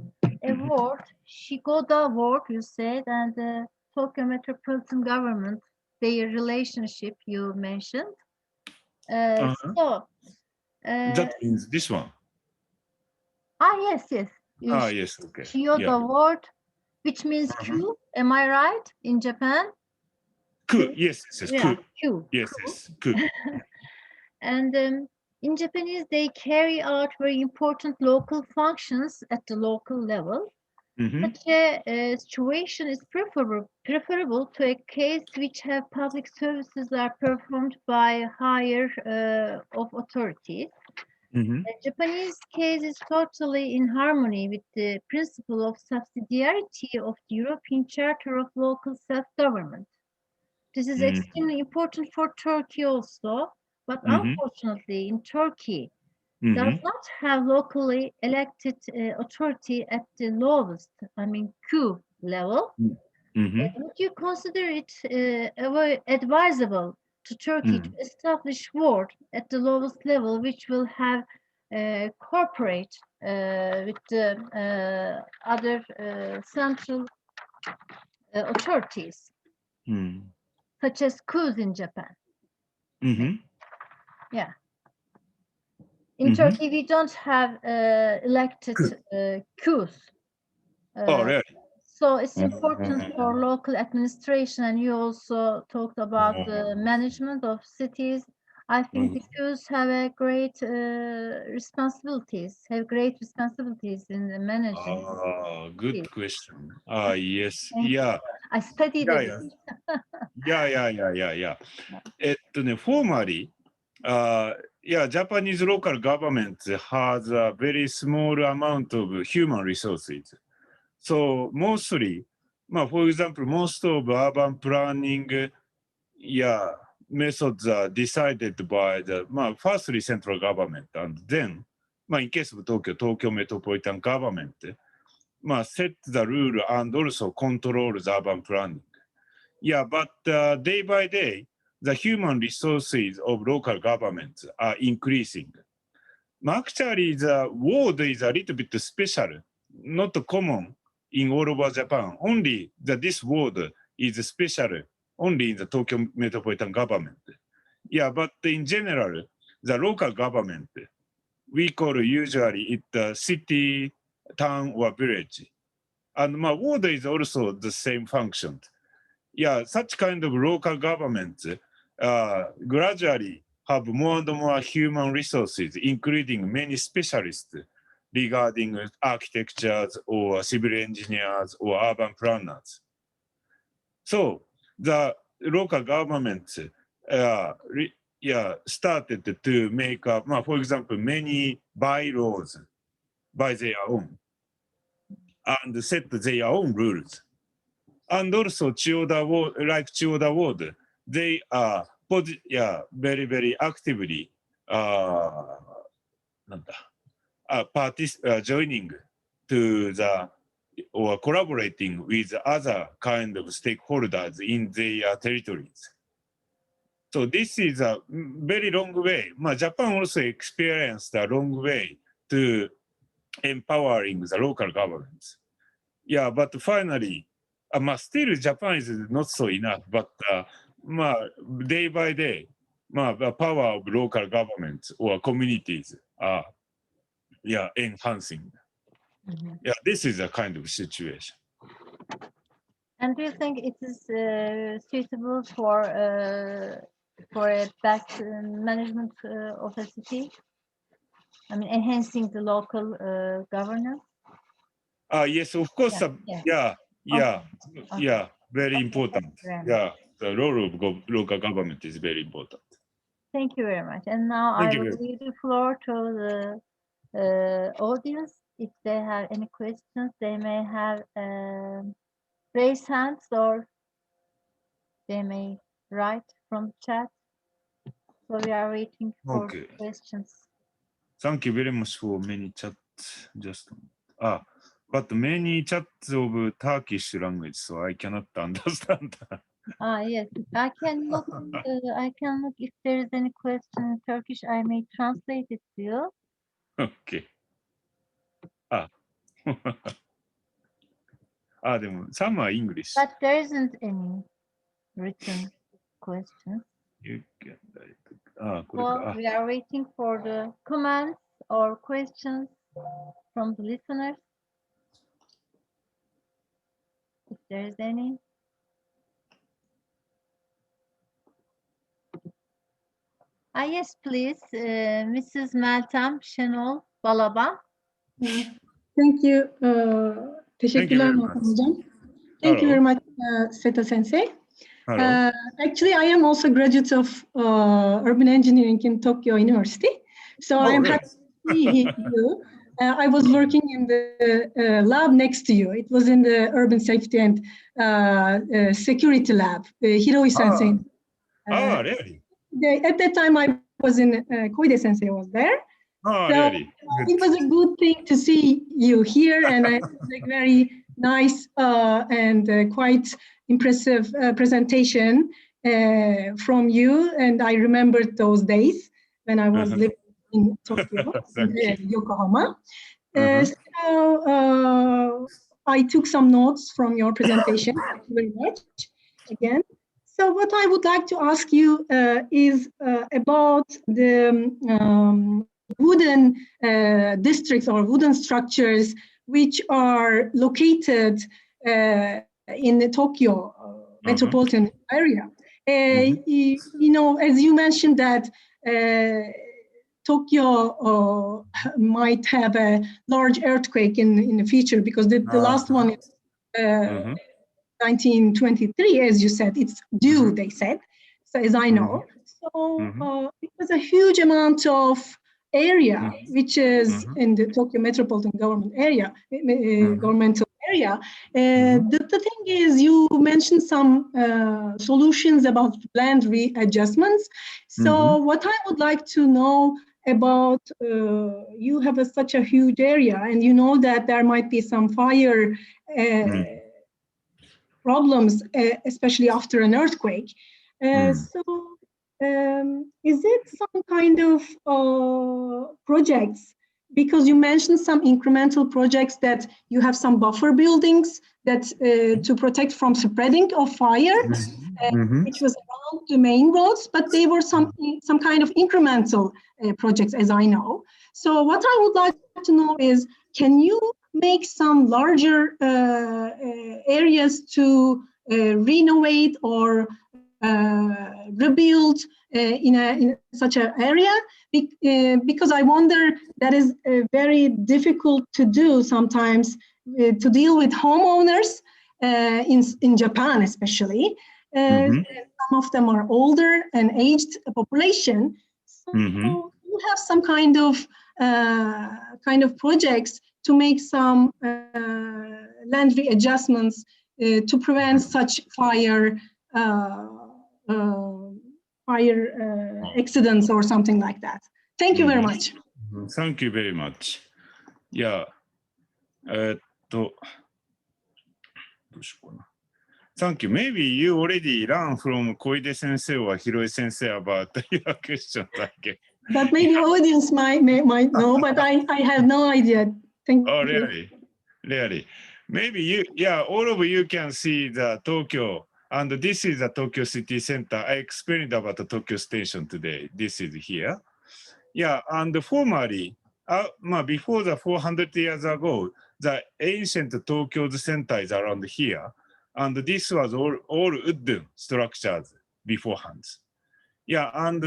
a ward, Shigoda ward, you said, and the Tokyo Metropolitan Government, their relationship you mentioned. That means this one. Yes. Yes, okay. Shigoda ward, which means Q, am I right, in Japan? Q, yes, Q. Yes, Q. And in Japanese, they carry out very important local functions at the local level. Such a situation is preferable to a case which have public services are performed by higher of authorities. The Japanese case is totally in harmony with the principle of subsidiarity of the European Charter of Local Self-Government. This is extremely important for Turkey also, but unfortunately in Turkey, does not have locally elected authority at the lowest, I mean, Q level, would you consider it advisable to Turkey to establish board at the lowest level, which will have cooperate with the other central authorities, such as Qs in Japan? Yeah. In Turkey, we don't have elected Qs. Oh, really? So it's important for local administration, and you also talked about the management of cities. I think the Qs have a great responsibilities in the managing. Good question. Yes. Thank you. Yeah. I studied it. Yeah. Formally, Japanese local government has a very small amount of human resources. So mostly, for example, most of urban planning methods are decided by the firstly central government, and then, in case of Tokyo Metropolitan Government, set the rule and also control the urban planning. But day by day, the human resources of local governments are increasing. Actually, the word is a little bit special, not common in all over Japan. Only this word is special only in the Tokyo Metropolitan Government. But in general, the local government, we call usually it city, town, or village. And ward is also the same function. Such kind of local governments gradually have more and more human resources, including many specialists regarding architectures or civil engineers or urban planners. So the local governments started to make, for example, many bylaws by their own and set their own rules. And also Chiyoda Ward, they are very, very actively joining to the or collaborating with other kind of stakeholders in their territories. So this is a very long way. Japan also experienced a long way to empowering the local governments. But finally, still Japan is not so enough, but day by day, the power of local governments or communities are enhancing. This is a kind of situation. And do you think it is suitable for a best management of a city? I mean, enhancing the local governance? Yes, of course. Very important. The role of local government is very important. Thank you very much. And now I will leave the floor to the audience. If they have any questions, they may have raise hands or they may write from chat. So we are waiting for questions. Thank you very much for many chats. But many chats of Turkish language, so I cannot understand. Yes, I can look. I can look if there is any question in Turkish. I may translate it to you. Okay. Some are English. But there isn't any written questions. So we are waiting for the comments or questions from the listeners. If there is any. Yes, please, Mrs. Meltem Şenol Balaban. Thank you. Teşekkürler Meltem Hocam. Thank you very much, Seta Sensei. Actually, I am also a graduate of urban engineering in Tokyo University. So I'm happy to see you. I was working in the lab next to you. It was in the urban safety and security lab, Hiroi Sensei. Really? At that time, I was in Koide Sensei was there. Oh, So really? it was a good thing to see you here, and it was like very nice and quite impressive presentation from you. And I remembered those days when I was living in Tokyo, Yokohama. So I took some notes from your presentation. Thank you very much again. So what I would like to ask you is about the wooden districts or wooden structures which are located in the Tokyo metropolitan area. You know, as you mentioned that Tokyo might have a large earthquake in the future because the last one is 1923, as you said, it's due, they said, so as I know. So it was a huge amount of area, which is in the Tokyo metropolitan government area, governmental area. The thing is, you mentioned some solutions about land readjustments. So what I would like to know about, you have such a huge area, and you know that there might be some fire problems, especially after an earthquake. So is it some kind of projects? Because you mentioned some incremental projects that you have some buffer buildings that to protect from spreading of fire, which was around the main roads, but they were some kind of incremental projects, as I know. So what I would like to know is, can you make some larger areas to renovate or rebuild in such an area? Because I wonder, that is very difficult to do sometimes, to deal with homeowners in Japan especially. Some of them are older and aged population. So you have some kind of projects to make some land readjustments to prevent such fire accidents or something like that. Thank you very much. Thank you very much. Yeah. Thank you. Maybe you already learned from Koide sensei or Hiroi sensei about your question. But maybe audience might know, but I have no idea. Thank you. Oh, really? Really? Maybe you, all of you can see the Tokyo, and this is the Tokyo City Center. I explained about the Tokyo Station today. This is here. Yeah, and formerly, before the 400 years ago, the ancient Tokyo Center is around here. And this was all wooden structures beforehand. Yeah, and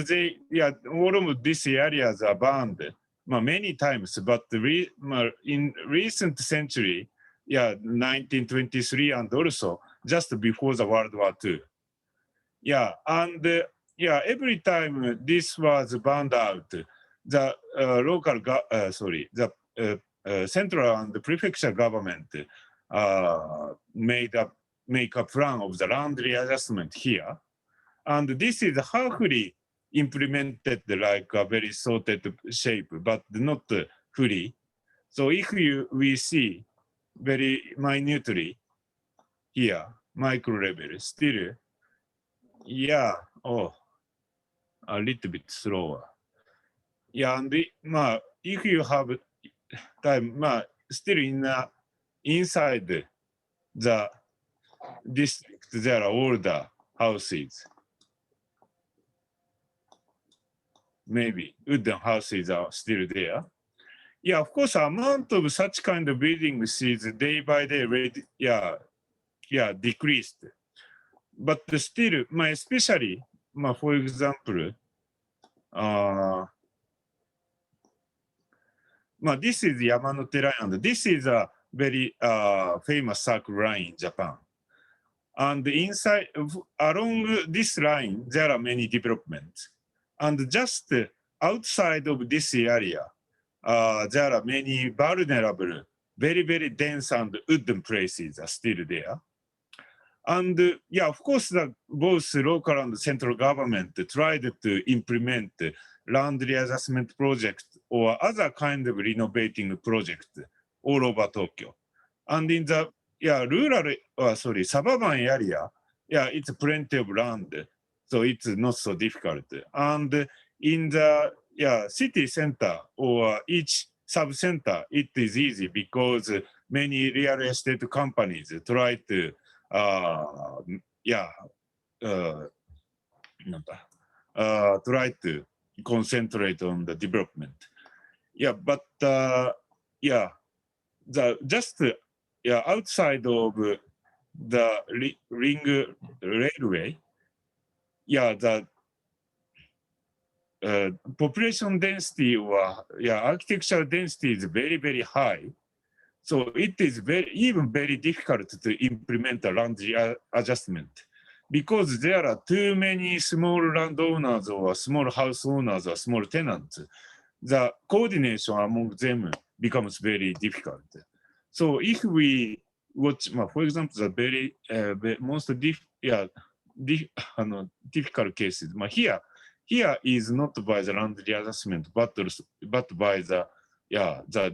all of these areas are burned many times, but in recent century, 1923 and also just before the World War II. Yeah, and every time this was burned out, the central and the prefecture government make a plan of the land readjustment here. And this is halfly implemented like a very sorted shape, but not fully. So if we see very minutely here, micro level, still, a little bit slower. Yeah, and if you have time, still inside the district, there are older houses. Maybe wooden houses are still there. Yeah, of course, amount of such kind of buildings is day by day, decreased. But still, especially, for example, this is Yamanote line, and this is a very famous circle line in Japan. And inside, along this line, there are many developments. And just outside of this area, there are many vulnerable, very, very dense and wooden places are still there. And of course, both local and central government tried to implement land readjustment projects or other kind of renovating project all over Tokyo. And in the rural, suburban area, it's plenty of land, so it's not so difficult. And in the city center or each sub-center, it is easy because many real estate companies try to try to concentrate on the development. But just outside of the ring railway, the population density or architectural density is very, very high. So it is very difficult to implement a land adjustment because there are too many small landowners or small house owners or small tenants. The coordination among them becomes very difficult. So if we watch, for example, the very most difficult cases, here is not by the land readjustment, but by the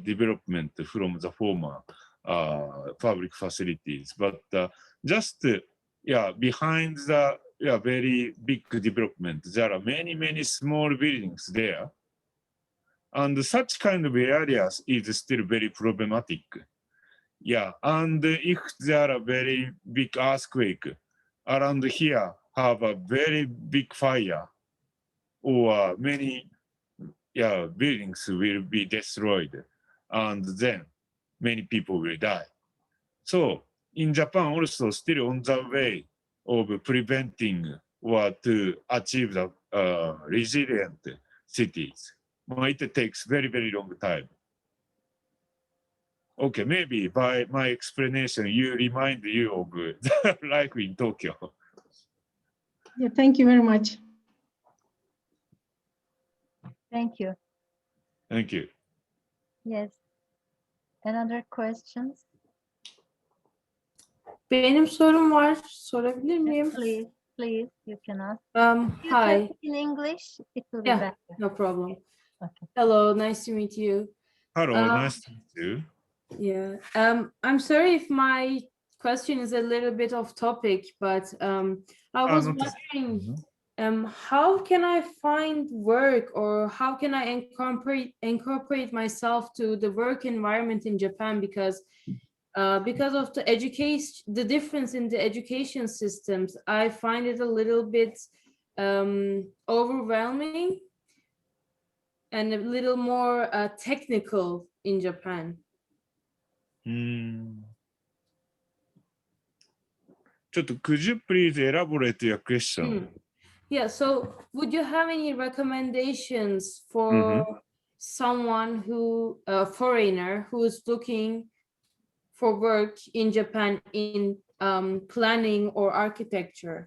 development from the former public facilities. But just behind the very big development, there are many small buildings there. And such kind of areas is still very problematic. And if there are very big earthquake around here, have a very big fire, or many buildings will be destroyed, and then many people will die. So in Japan also still on the way of preventing or to achieve the resilient cities. It takes very long time. Okay, maybe by my explanation, you remind you of the life in Tokyo. Yeah, thank you very much. Thank you. Thank you. Yes. Another questions? Benim sorum var. Sorabilir miyim? Please, you can ask. You Hi. can speak in English, it will be Yeah. better. No problem. Okay. Hello, nice to meet you. Hello, nice to meet you. Yeah. I'm sorry if my question is a little bit off topic, but I was wondering, how can I find work, or how can I incorporate myself to the work environment in Japan? Because of the education, the difference in the education systems, I find it a little bit overwhelming and a little more technical in Japan. Could you please elaborate your question? Yeah, so would you have any recommendations for someone who, a foreigner who is looking for work in Japan in planning or architecture?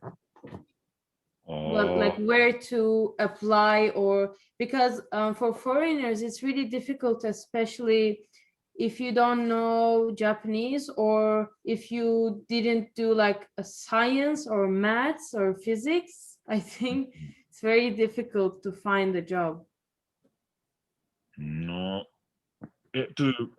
Like where to apply, or because for foreigners it's really difficult, especially if you don't know Japanese, or if you didn't do like a science or maths or physics. I think it's very difficult to find a job. No. To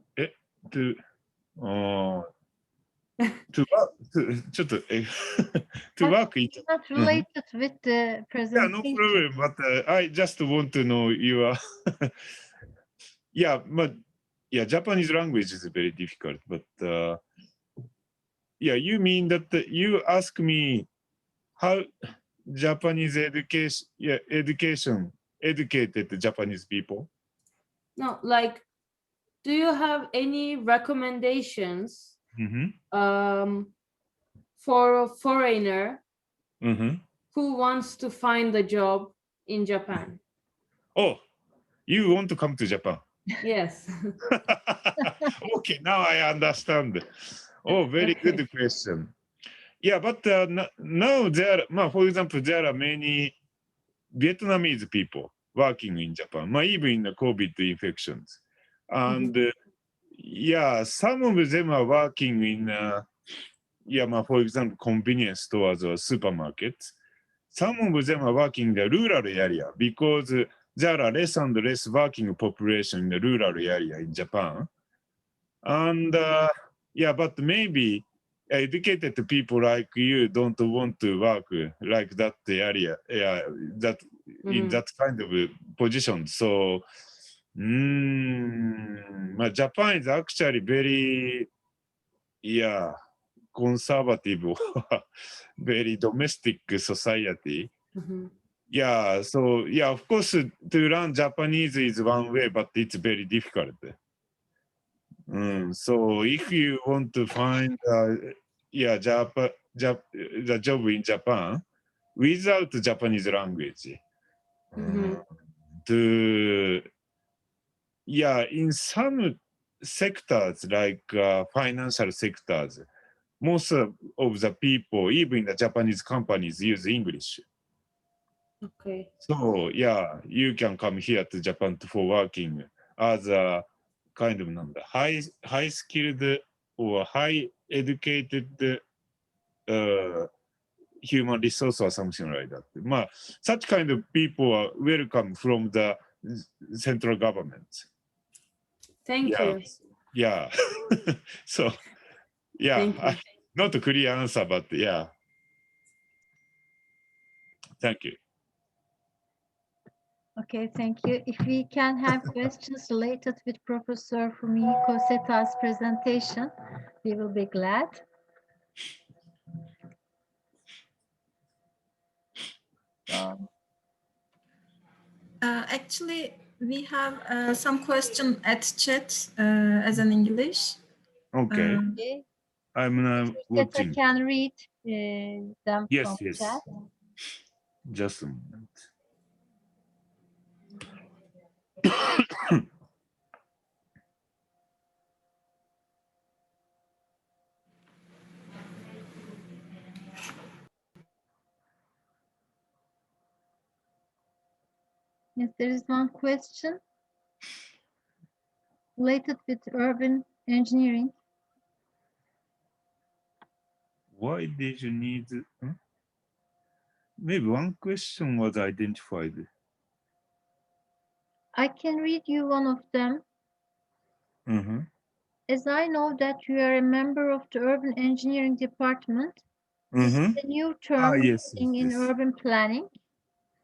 work it. It's not related with the presentation. No problem, but I just want to know your Japanese language is very difficult, but you mean that you ask me how Japanese education educated Japanese people? No, like, do you have any recommendations for a foreigner who wants to find a job in Japan? Oh, you want to come to Japan? Yes. Okay, now I understand. Oh, very good question. Yeah, but now for example, there are many Vietnamese people working in Japan, even in the COVID infections. And some of them are working in, for example, convenience stores or supermarkets. Some of them are working in the rural area because there are less and less working population in the rural area in Japan. And yeah, but maybe educated people like you don't want to work like that area, that in that kind of position. So, Japan is actually very, conservative, very domestic society. Yeah, so yeah, of course, to learn Japanese is one way, but it's very difficult. So if you want to find the job in Japan without Japanese language, in some sectors like financial sectors, most of the people, even the Japanese companies, use English. Okay. So yeah, you can come here to Japan for working as a kind of high skilled or high educated human resource or something like that. Such kind of people are welcome from the central government. Thank you. Yeah. So yeah, Thank you. not a clear answer, but yeah. Thank you. Okay, thank you. If we can have questions related with Professor Fumihiko Seta's presentation, we will be glad. Actually, we have some question at chat as an English. Okay. Okay. I'm watching. Seta can read them Yes, from yes. chat. Just a moment. Yes, there is one question related with urban engineering. Why did you need? Maybe one question was identified. I can read you one of them. As I know that you are a member of the urban engineering department, this is a new term Yes, in urban planning.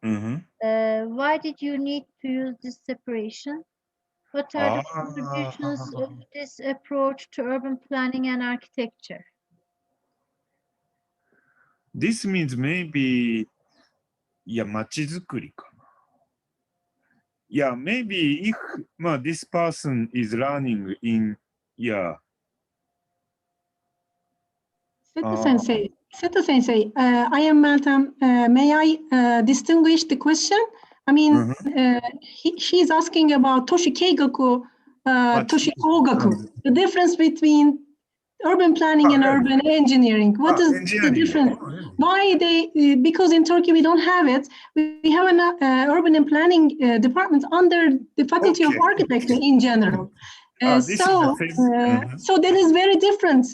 Why did you need to use this separation? What are the contributions of this approach to urban planning and architecture? This means maybe, 街づくりかな。Maybe if this person is learning in, Seta Sensei, I am Meltem. May I distinguish the question? I mean, she's asking about Toshi Keigaku, Toshi Ogaku, the difference between urban planning and urban engineering. What is the difference? Why they, because in Turkey we don't have it. We have an urban and planning department under the Faculty of Architecture in general. So that is very different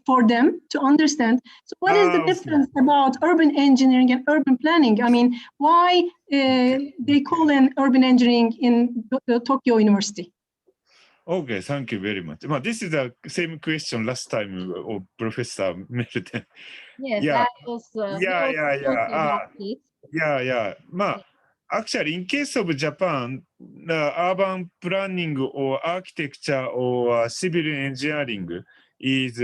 for them to understand. So what is the difference about urban engineering and urban planning? I mean, why they call it urban engineering in the Tokyo University? Okay, thank you very much. This is the same question last time of Professor Melton. Yes, Actually, in case of Japan, urban planning or architecture or civil engineering is,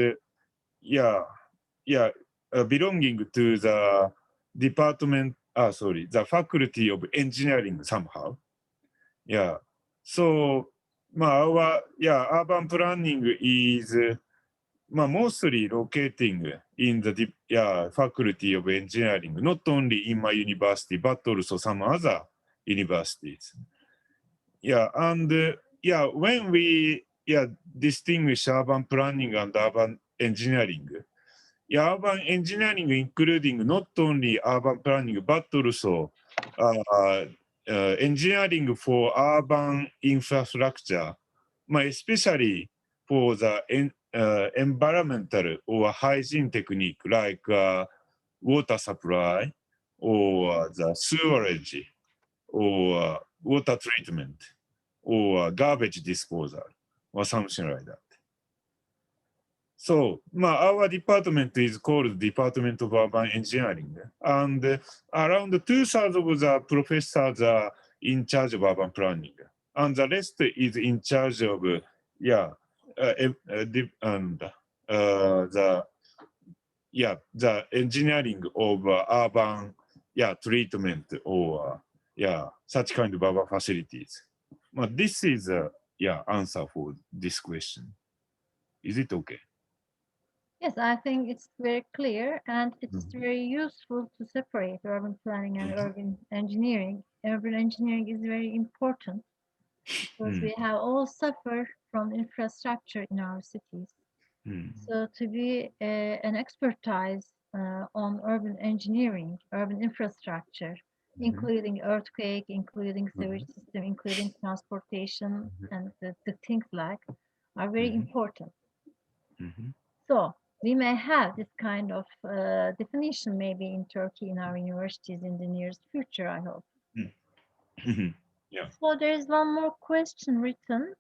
belonging to the department, the faculty of engineering somehow. So, urban planning is mostly locating in the faculty of engineering, not only in my university, but also some other universities. And when we distinguish urban planning and urban engineering, urban engineering including not only urban planning, but also engineering for urban infrastructure, especially for the environmental or hygiene technique like water supply or the sewerage or water treatment or garbage disposal or something like that. So our department is called Department of Urban Engineering, and around 2/3 of the professors are in charge of urban planning, and the rest is in charge of the engineering of urban treatment or such kind of urban facilities. This is answer for this question. Is it okay? Yes, I think it's very clear, and it's very useful to separate urban planning and urban engineering. Urban engineering is very important because we have all suffered from infrastructure in our cities. So to be an expertise on urban engineering, urban infrastructure, including earthquake, including sewage system, including transportation, and the things like, are very important. So we may have this kind of definition maybe in Turkey, in our universities in the nearest future, I hope. So there is one more question written.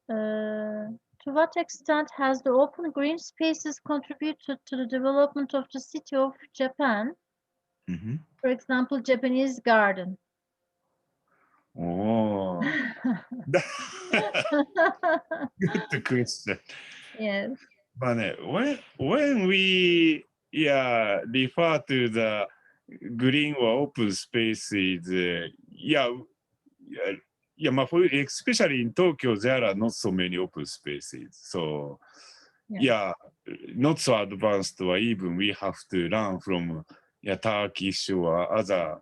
To what extent has the open green spaces contributed to the development of the city of Japan? For example, Japanese garden. Oh, good question. Yes. But when we refer to the green or open spaces, especially in Tokyo, there are not so many open spaces. So not so advanced, or even we have to learn from Turkish or other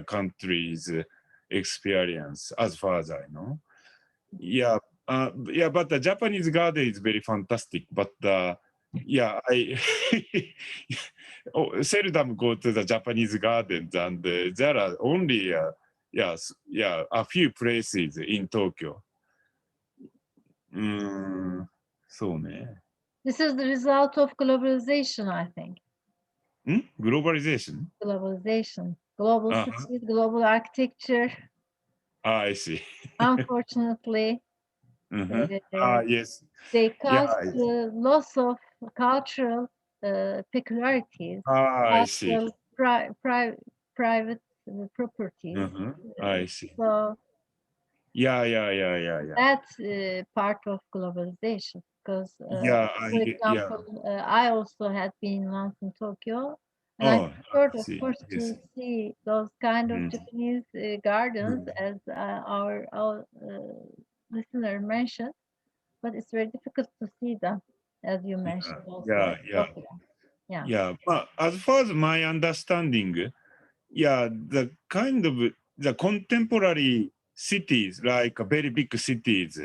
countries' experience, as far as I know. But the Japanese garden is very fantastic. But I seldom go to the Japanese gardens, and there are only a few places in Tokyo. So This is the result of globalization, I think. Globalization? Globalization. Global cities, global architecture. I see. Unfortunately, yes. they cause the loss of cultural peculiarities, I see. private properties. I see. So yeah. that's part of globalization. Because, for example, I also had been once in Tokyo, and I preferred, of course, to see those kind of Japanese gardens, as our listener mentioned. But it's very difficult to see them, as you mentioned also. But as far as my understanding, the kind of the contemporary cities, like very big cities,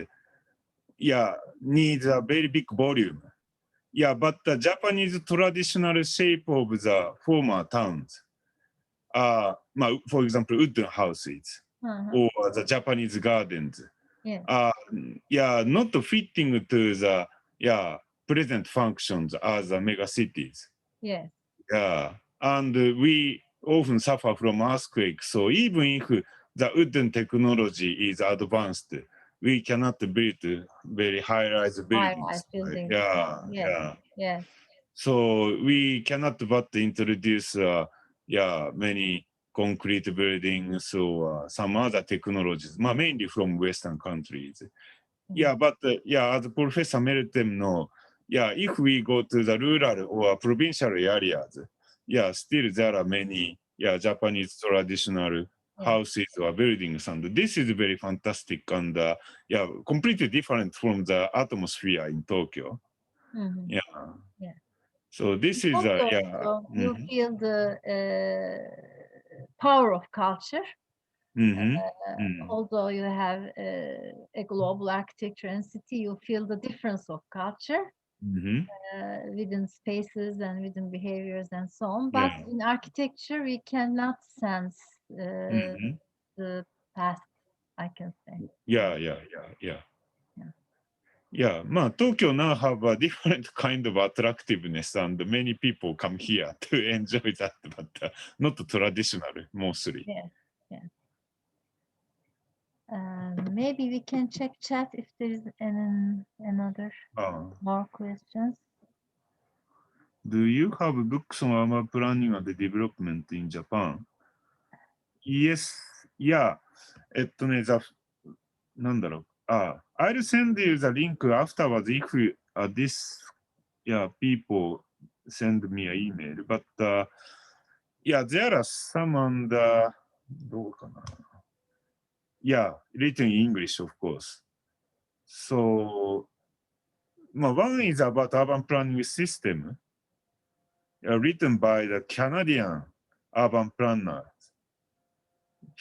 needs a very big volume. But the Japanese traditional shape of the former towns, for example, wooden houses or the Japanese gardens, not fitting to the present functions as the mega cities. Yes. And we often suffer from earthquakes. So even if the wooden technology is advanced, we cannot build very high-rise buildings. So we cannot but introduce many concrete buildings or some other technologies, mainly from Western countries. But as Professor Meltem know, if we go to the rural or provincial areas, still there are many Japanese traditional houses or buildings, and this is very fantastic and completely different from the atmosphere in Tokyo. So this is you feel the power of culture. Although you have a global architecture and city, you feel the difference of culture within spaces and within behaviors and so on. But in architecture, we cannot sense the past, I can say. Tokyo now have a different kind of attractiveness, and many people come here to enjoy that, but not traditional, mostly. Maybe we can check chat if there is another more questions. Do you have books on urban planning and development in Japan? Yes. Yeah. なんだろう。I'll send you the link afterwards if this people send me an email. But yeah, there are some on the どうかな。Yeah, written in English, of course. So, one is about urban planning system, written by the Canadian urban planner.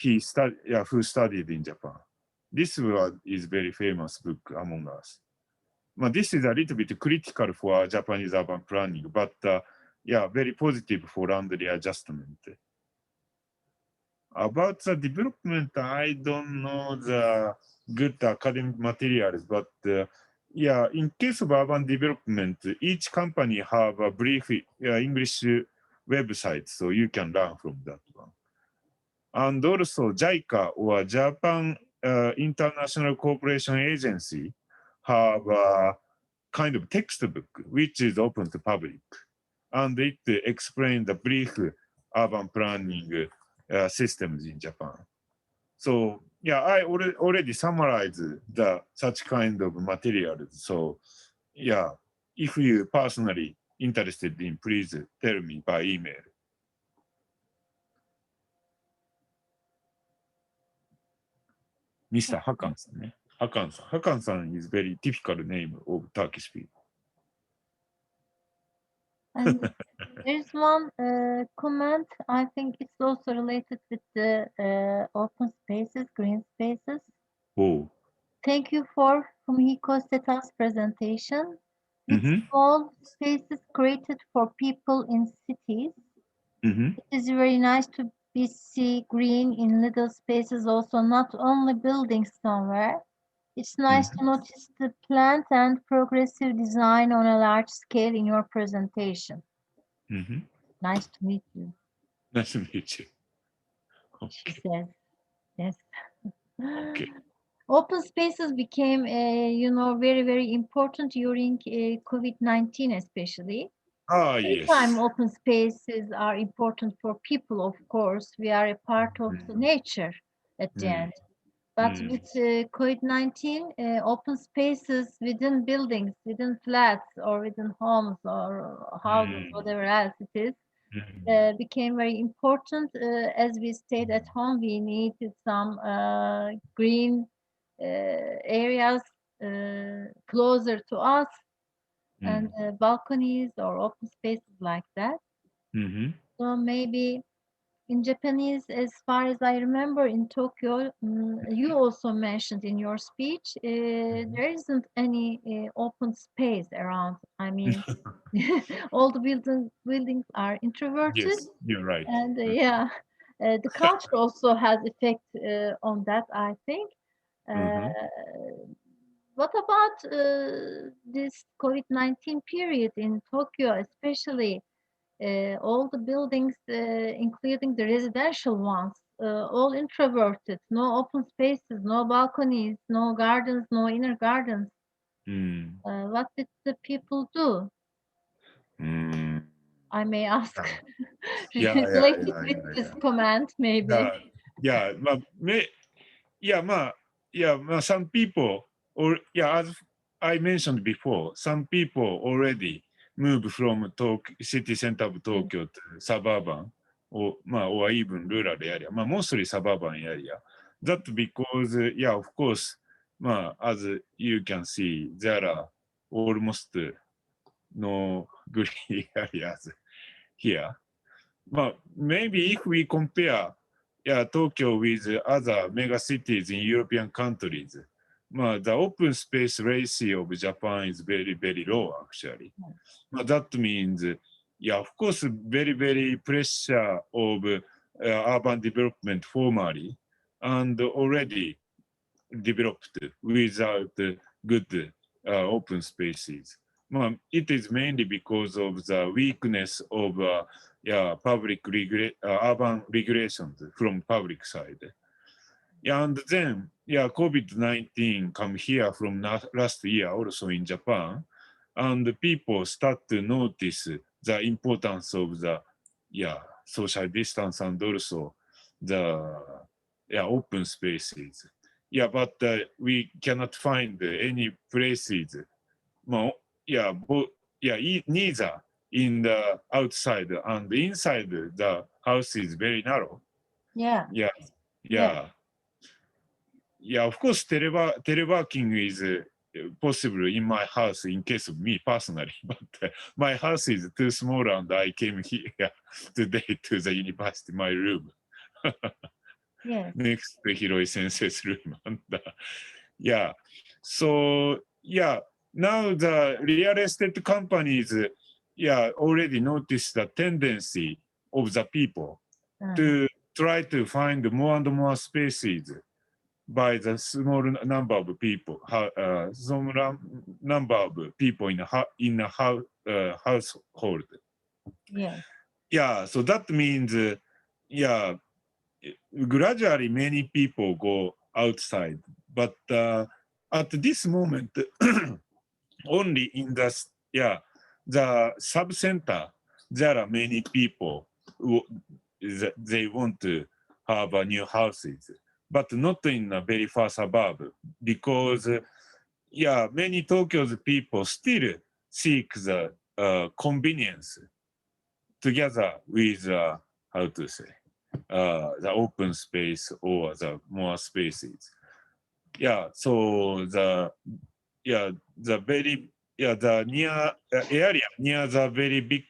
Who studied in Japan. This one is very famous book among us. This is a little bit critical for Japanese urban planning, but yeah, very positive for land readjustment. About the development, I don't know the good academic materials, but yeah, in case of urban development, each company have a brief English website, so you can learn from that one. And also JICA or Japan International Cooperation Agency have a kind of textbook which is open to public. And it explains the brief urban planning systems in Japan. So yeah, I already summarized such kind of materials. So yeah, if you personally interested in, please tell me by email. Mr. Hakan さんね。Hakan さん。Hakan さん is very typical name of Turkish people. And there's one comment, I think it's also related with the open spaces, green spaces. Oh. Thank you for Fumihiko Seta's presentation. With small spaces created for people in cities, it is very nice to see green in little spaces also, not only buildings somewhere. It's nice to notice the plant and progressive design on a large scale in your presentation. Nice to meet you. Nice to meet you. Okay. She says, yes. Okay. Open spaces became, very, very important during COVID-19 especially. Yes. Anytime open spaces are important for people, of course, we are a part of the nature at the end. But with COVID-19, open spaces within buildings, within flats, or within homes or houses, whatever else it is, became very important. As we stayed at home, we needed some green areas closer to us, and balconies or open spaces like that. So maybe in Japanese, as far as I remember, in Tokyo, you also mentioned in your speech, there isn't any open space around. I mean, all the buildings are introverted. Yes, you're right. And yeah, the culture also has effect on that, I think. What about this COVID-19 period in Tokyo, especially? All the buildings, including the residential ones, all introverted, no open spaces, no balconies, no gardens, no inner gardens. What did the people do? I may ask, related with this comment, maybe. Some people, as I mentioned before, some people already move from city center of Tokyo to suburban, or even rural area, mostly suburban area. That's because, of course, as you can see, there are almost no green areas here. Maybe if we compare Tokyo with other mega cities in European countries, the open space ratio of Japan is very, very low, actually. That means, of course, very, very pressure of urban development formally and already developed without good open spaces. It is mainly because of the weakness of public urban regulations from public side. And then, COVID-19 come here from last year also in Japan, and the people start to notice the importance of the social distance and also the open spaces. But we cannot find any places. Neither in the outside and inside the house is very narrow. Of course, teleworking is possible in my house in case of me personally, but my house is too small and I came here today to the university, my room. Next to Hiroi Sensei's room. And, now the real estate companies already noticed the tendency of the people to try to find more and more spaces by the small number of people, small number of people in a household. So that means, gradually many people go outside, but at this moment, only in the sub-center, there are many people who they want to have a new houses, but not in a very far suburb, because many Tokyo's people still seek the convenience together with how to say the open space or the more spaces. So the very the near area near the very big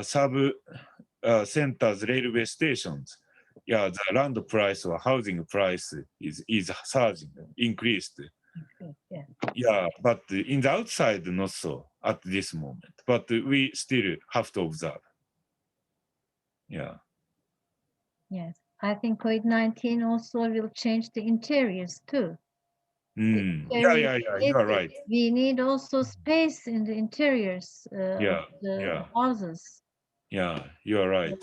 sub centers, railway stations, the land price or housing price is surging, increased. But in the outside, not so at this moment. But we still have to observe. Yes, I think COVID-19 also will change the interiors too. You are right. We need also space in the interiors of the houses. You are right.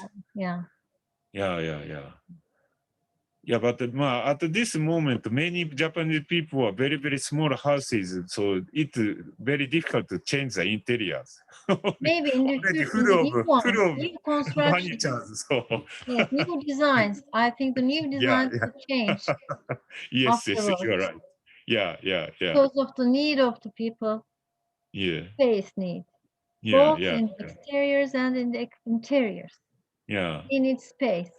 But at this moment, many Japanese people are very, very small houses, so it's very difficult to change the interiors. Maybe in the new construction, new designs. I think the new designs will change. Yes, you're right. Because of the need of the people. Space need. Both in the exteriors and in the interiors. We need space.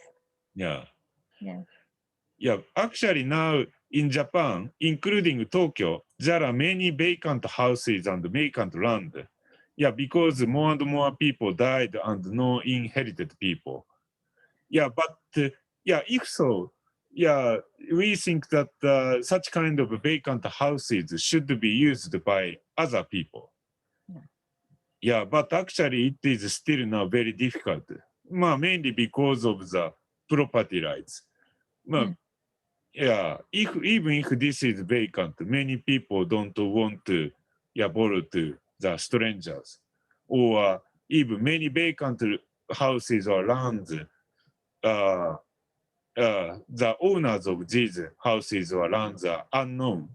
Actually now in Japan, including Tokyo, there are many vacant houses and vacant land. Because more and more people died and no inherited people. But if so, we think that such kind of vacant houses should be used by other people. But actually it is still now very difficult. Mainly because of the property rights. Even if this is vacant, many people don't want to borrow to the strangers, or even many vacant houses or lands. The owners of these houses or lands are unknown.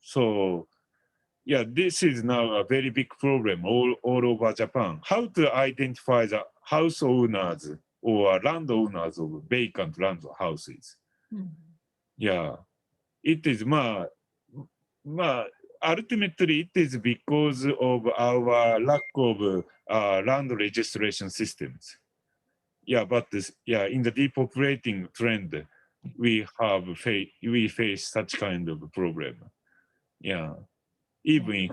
So this is now a very big problem all over Japan. How to identify the house owners or landowners of vacant land houses. It is ultimately it is because of our lack of land registration systems. But in the depopulating trend, we face such kind of problem. Even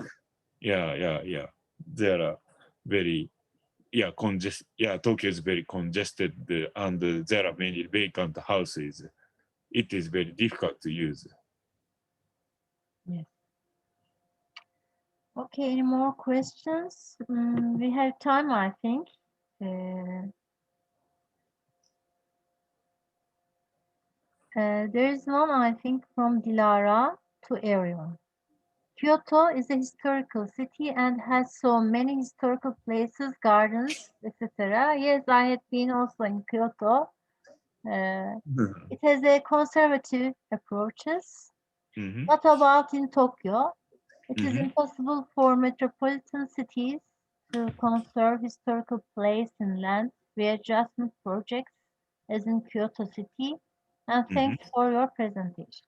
if there are very Tokyo is very congested and there are many vacant houses. It is very difficult to use. Okay, any more questions? We have time, I think. There is one, I think, from Dilara to everyone. Kyoto is a historical city and has so many historical places, gardens, etc. Yes, I had been also in Kyoto. It has a conservative approaches. What about in Tokyo? It is impossible for metropolitan cities to conserve historical place and land readjustment projects as in Kyoto City. And thanks for your presentation.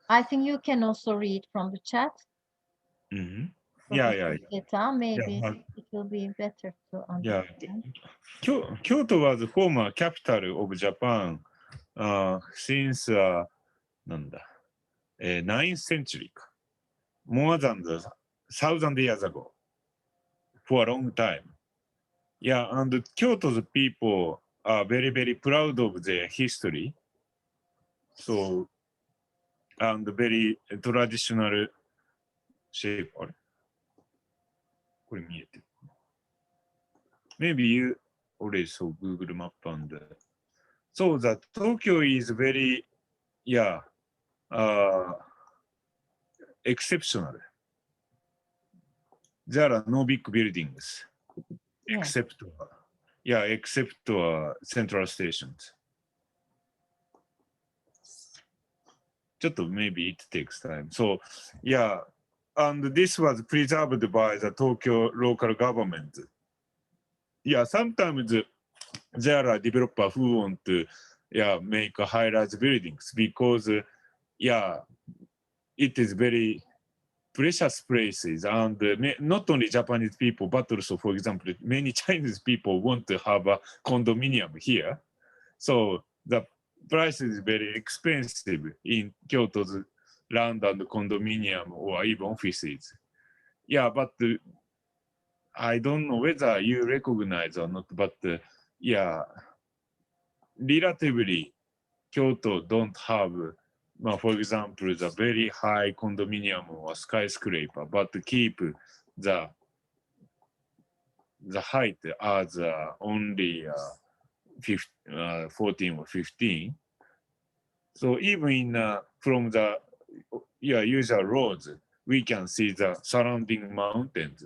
I think you can also read from the chat. Yeah. Maybe it will be better to understand. Kyoto was the former capital of Japan since 9th century, more than 1,000 years ago, for a long time. Yeah, and Kyoto's people are very, very proud of their history. So, and very traditional shape. Maybe you already saw Google map and so that Tokyo is very, exceptional. There are no big buildings except central stations. Maybe it takes time. So, and this was preserved by the Tokyo local government. Sometimes there are developers who want to make high-rise buildings because it is very precious places, and not only Japanese people but also, for example, many Chinese people want to have a condominium here. So the price is very expensive in Kyoto's land and condominium or even offices. But I don't know whether you recognize or not, but relatively Kyoto don't have, for example, the very high condominium or skyscraper, but keep the height as only 14 or 15. So even from the usual roads, we can see the surrounding mountains.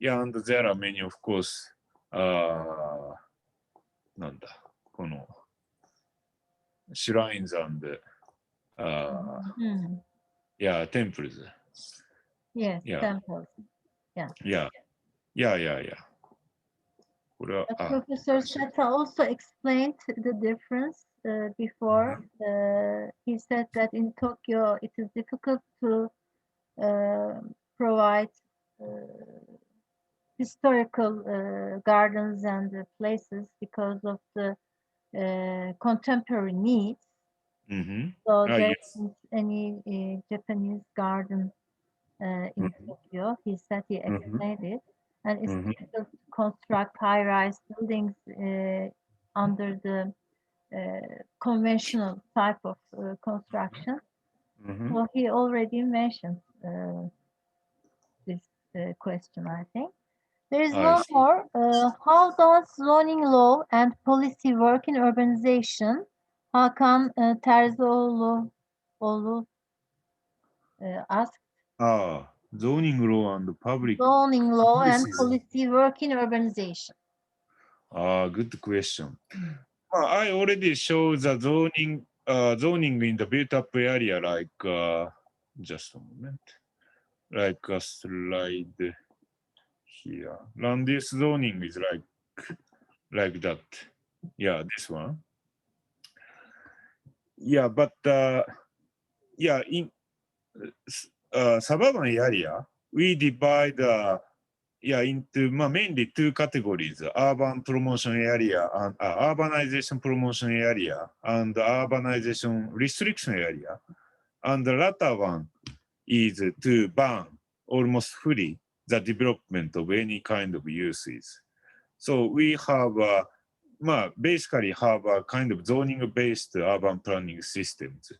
And there are many, of course, shrines and temples. Yes, temples. Professor Seta also explained the difference before. He said that in Tokyo it is difficult to provide historical gardens and places because of the contemporary needs. So there isn't any Japanese garden in Tokyo. He said he explained it. And it's difficult to construct high-rise buildings under the conventional type of construction. So he already mentioned this question, I think. There is one more. How does zoning law and policy work in urbanization? Hakan Terzioğlu asked. Zoning law and public Zoning law and policy work in urbanization. Good question. I already showed the zoning in the built-up area, like just a moment, like a slide here. Land use zoning is like that. This one. But in suburban area, we divide into mainly two categories: urban promotion area and urbanization promotion area and urbanization restriction area. And the latter one is to ban almost fully the development of any kind of uses. So we have basically have a kind of zoning-based urban planning systems.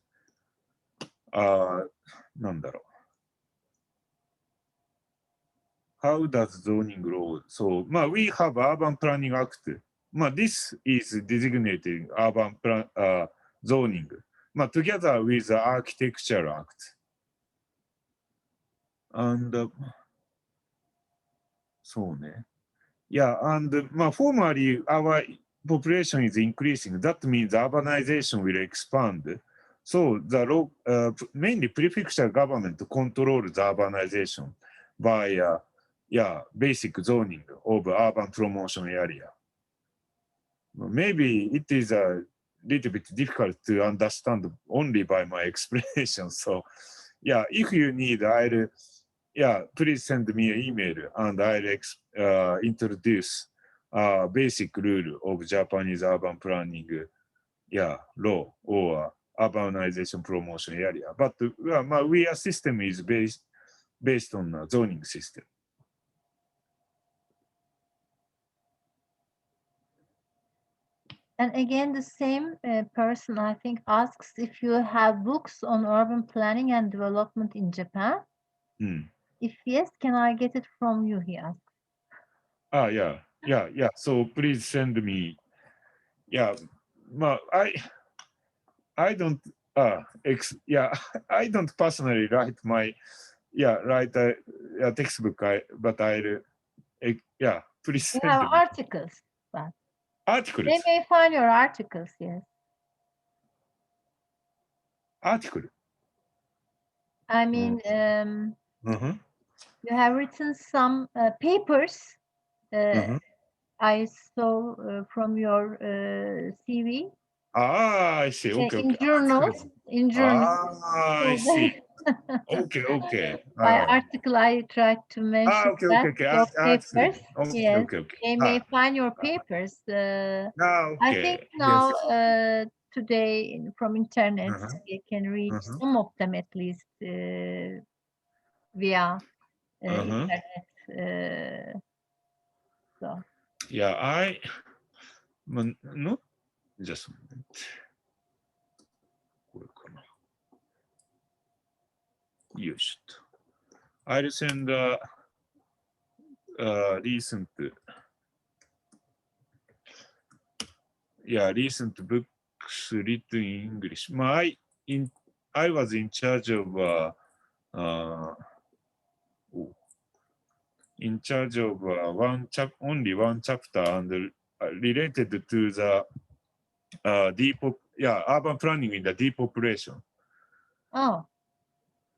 How does zoning law? So we have Urban Planning Act. This is designated urban zoning. Together with the Architecture Act. And Yeah, and formally our population is increasing. That means urbanization will expand. So the mainly prefecture government controls the urbanization by basic zoning of urban promotion area. Maybe it is a little bit difficult to understand only by my explanation. So yeah, if you need, please send me an email and I'll introduce basic rule of Japanese urban planning, law or urbanization promotion area. But our system is based on a zoning system. And again, the same person, I think, asks if you have books on urban planning and development in Japan. If yes, can I get it from you, he asks. Yeah. So please send me. Yeah, I don't. I don't personally write my a textbook. But I'll. Please You send have me articles, but articles. they may find your articles. Yes. Article. I mean, you have written some papers. I saw from your CV. I see. Okay. In journals. In journals. I see. Okay. By article, I tried to mention that your papers. Yes, they may find your papers. I think now today from internet you can read some of them at least via internet. So. Yeah, not just a minute. I'll send recent books written in English. I was in charge of only one chapter and related to the urban planning in the depopulation. Oh,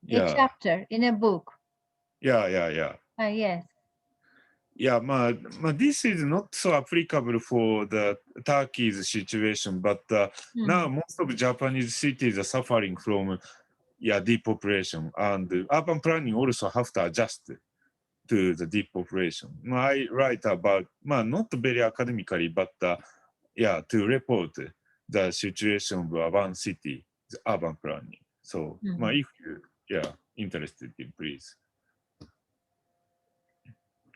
a chapter in a book. Yeah. Yes. Yeah, this is not so applicable for the Turkey's situation, but now most of Japanese cities are suffering from depopulation, and urban planning also have to adjust to the depopulation. I write about, not very academically, but to report the situation of one city, the urban planning. So, if you interested in, please.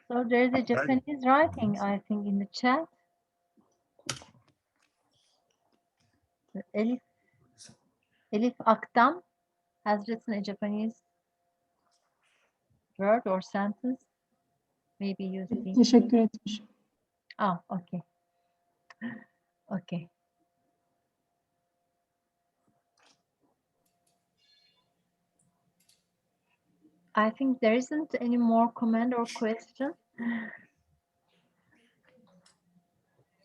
So there is a Japanese writing, I think, in the chat. Elif Aktan has written a Japanese word or sentence. Maybe using. Teşekkür etmiş. Okay. Okay. I think there isn't any more comment or question.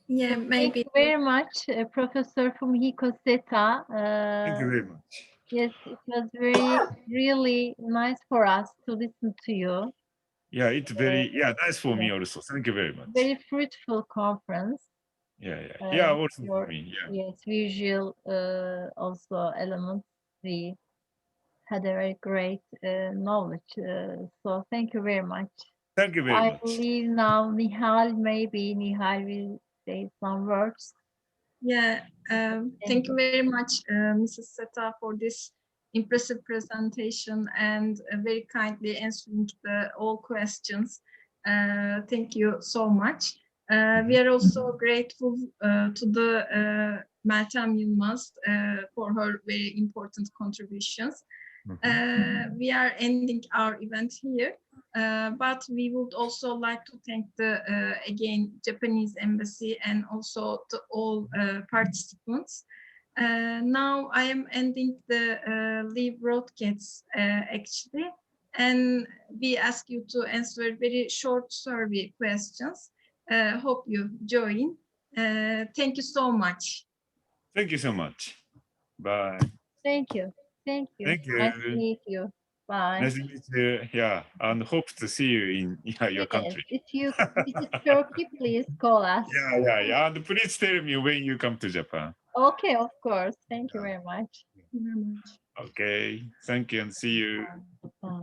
Yeah, maybe. Thank you very much, Professor Fumihiko Seta. Thank you very much. Yes, it was really nice for us to listen to you. Yeah, it's very nice for me also. Thank you very much. Very fruitful conference. Also for me. Yes, visual also elements. We had a very great knowledge. So thank you very much. Thank you very much. I believe now Nihal will say some words. Yeah, thank you very much, Mrs. Seta, for this impressive presentation and very kindly answering all questions. Thank you so much. We are also grateful to the Meltem Yılmaz for her very important contributions. We are ending our event here, but we would also like to thank the again Japanese Embassy and also to all participants. Now I am ending the live broadcasts actually, and we ask you to answer very short survey questions. Hope you join. Thank you so much. Thank you so much. Bye. Thank you. Thank you. Thank you. Nice to meet you. Bye. Nice to meet you. Yeah, and hope to see you in your Yes, country. if you visit Turkey, please call us. Yeah. And please tell me when you come to Japan. Okay, of course. Thank you very much. Thank you very much. Okay. Thank you and see you. Bye.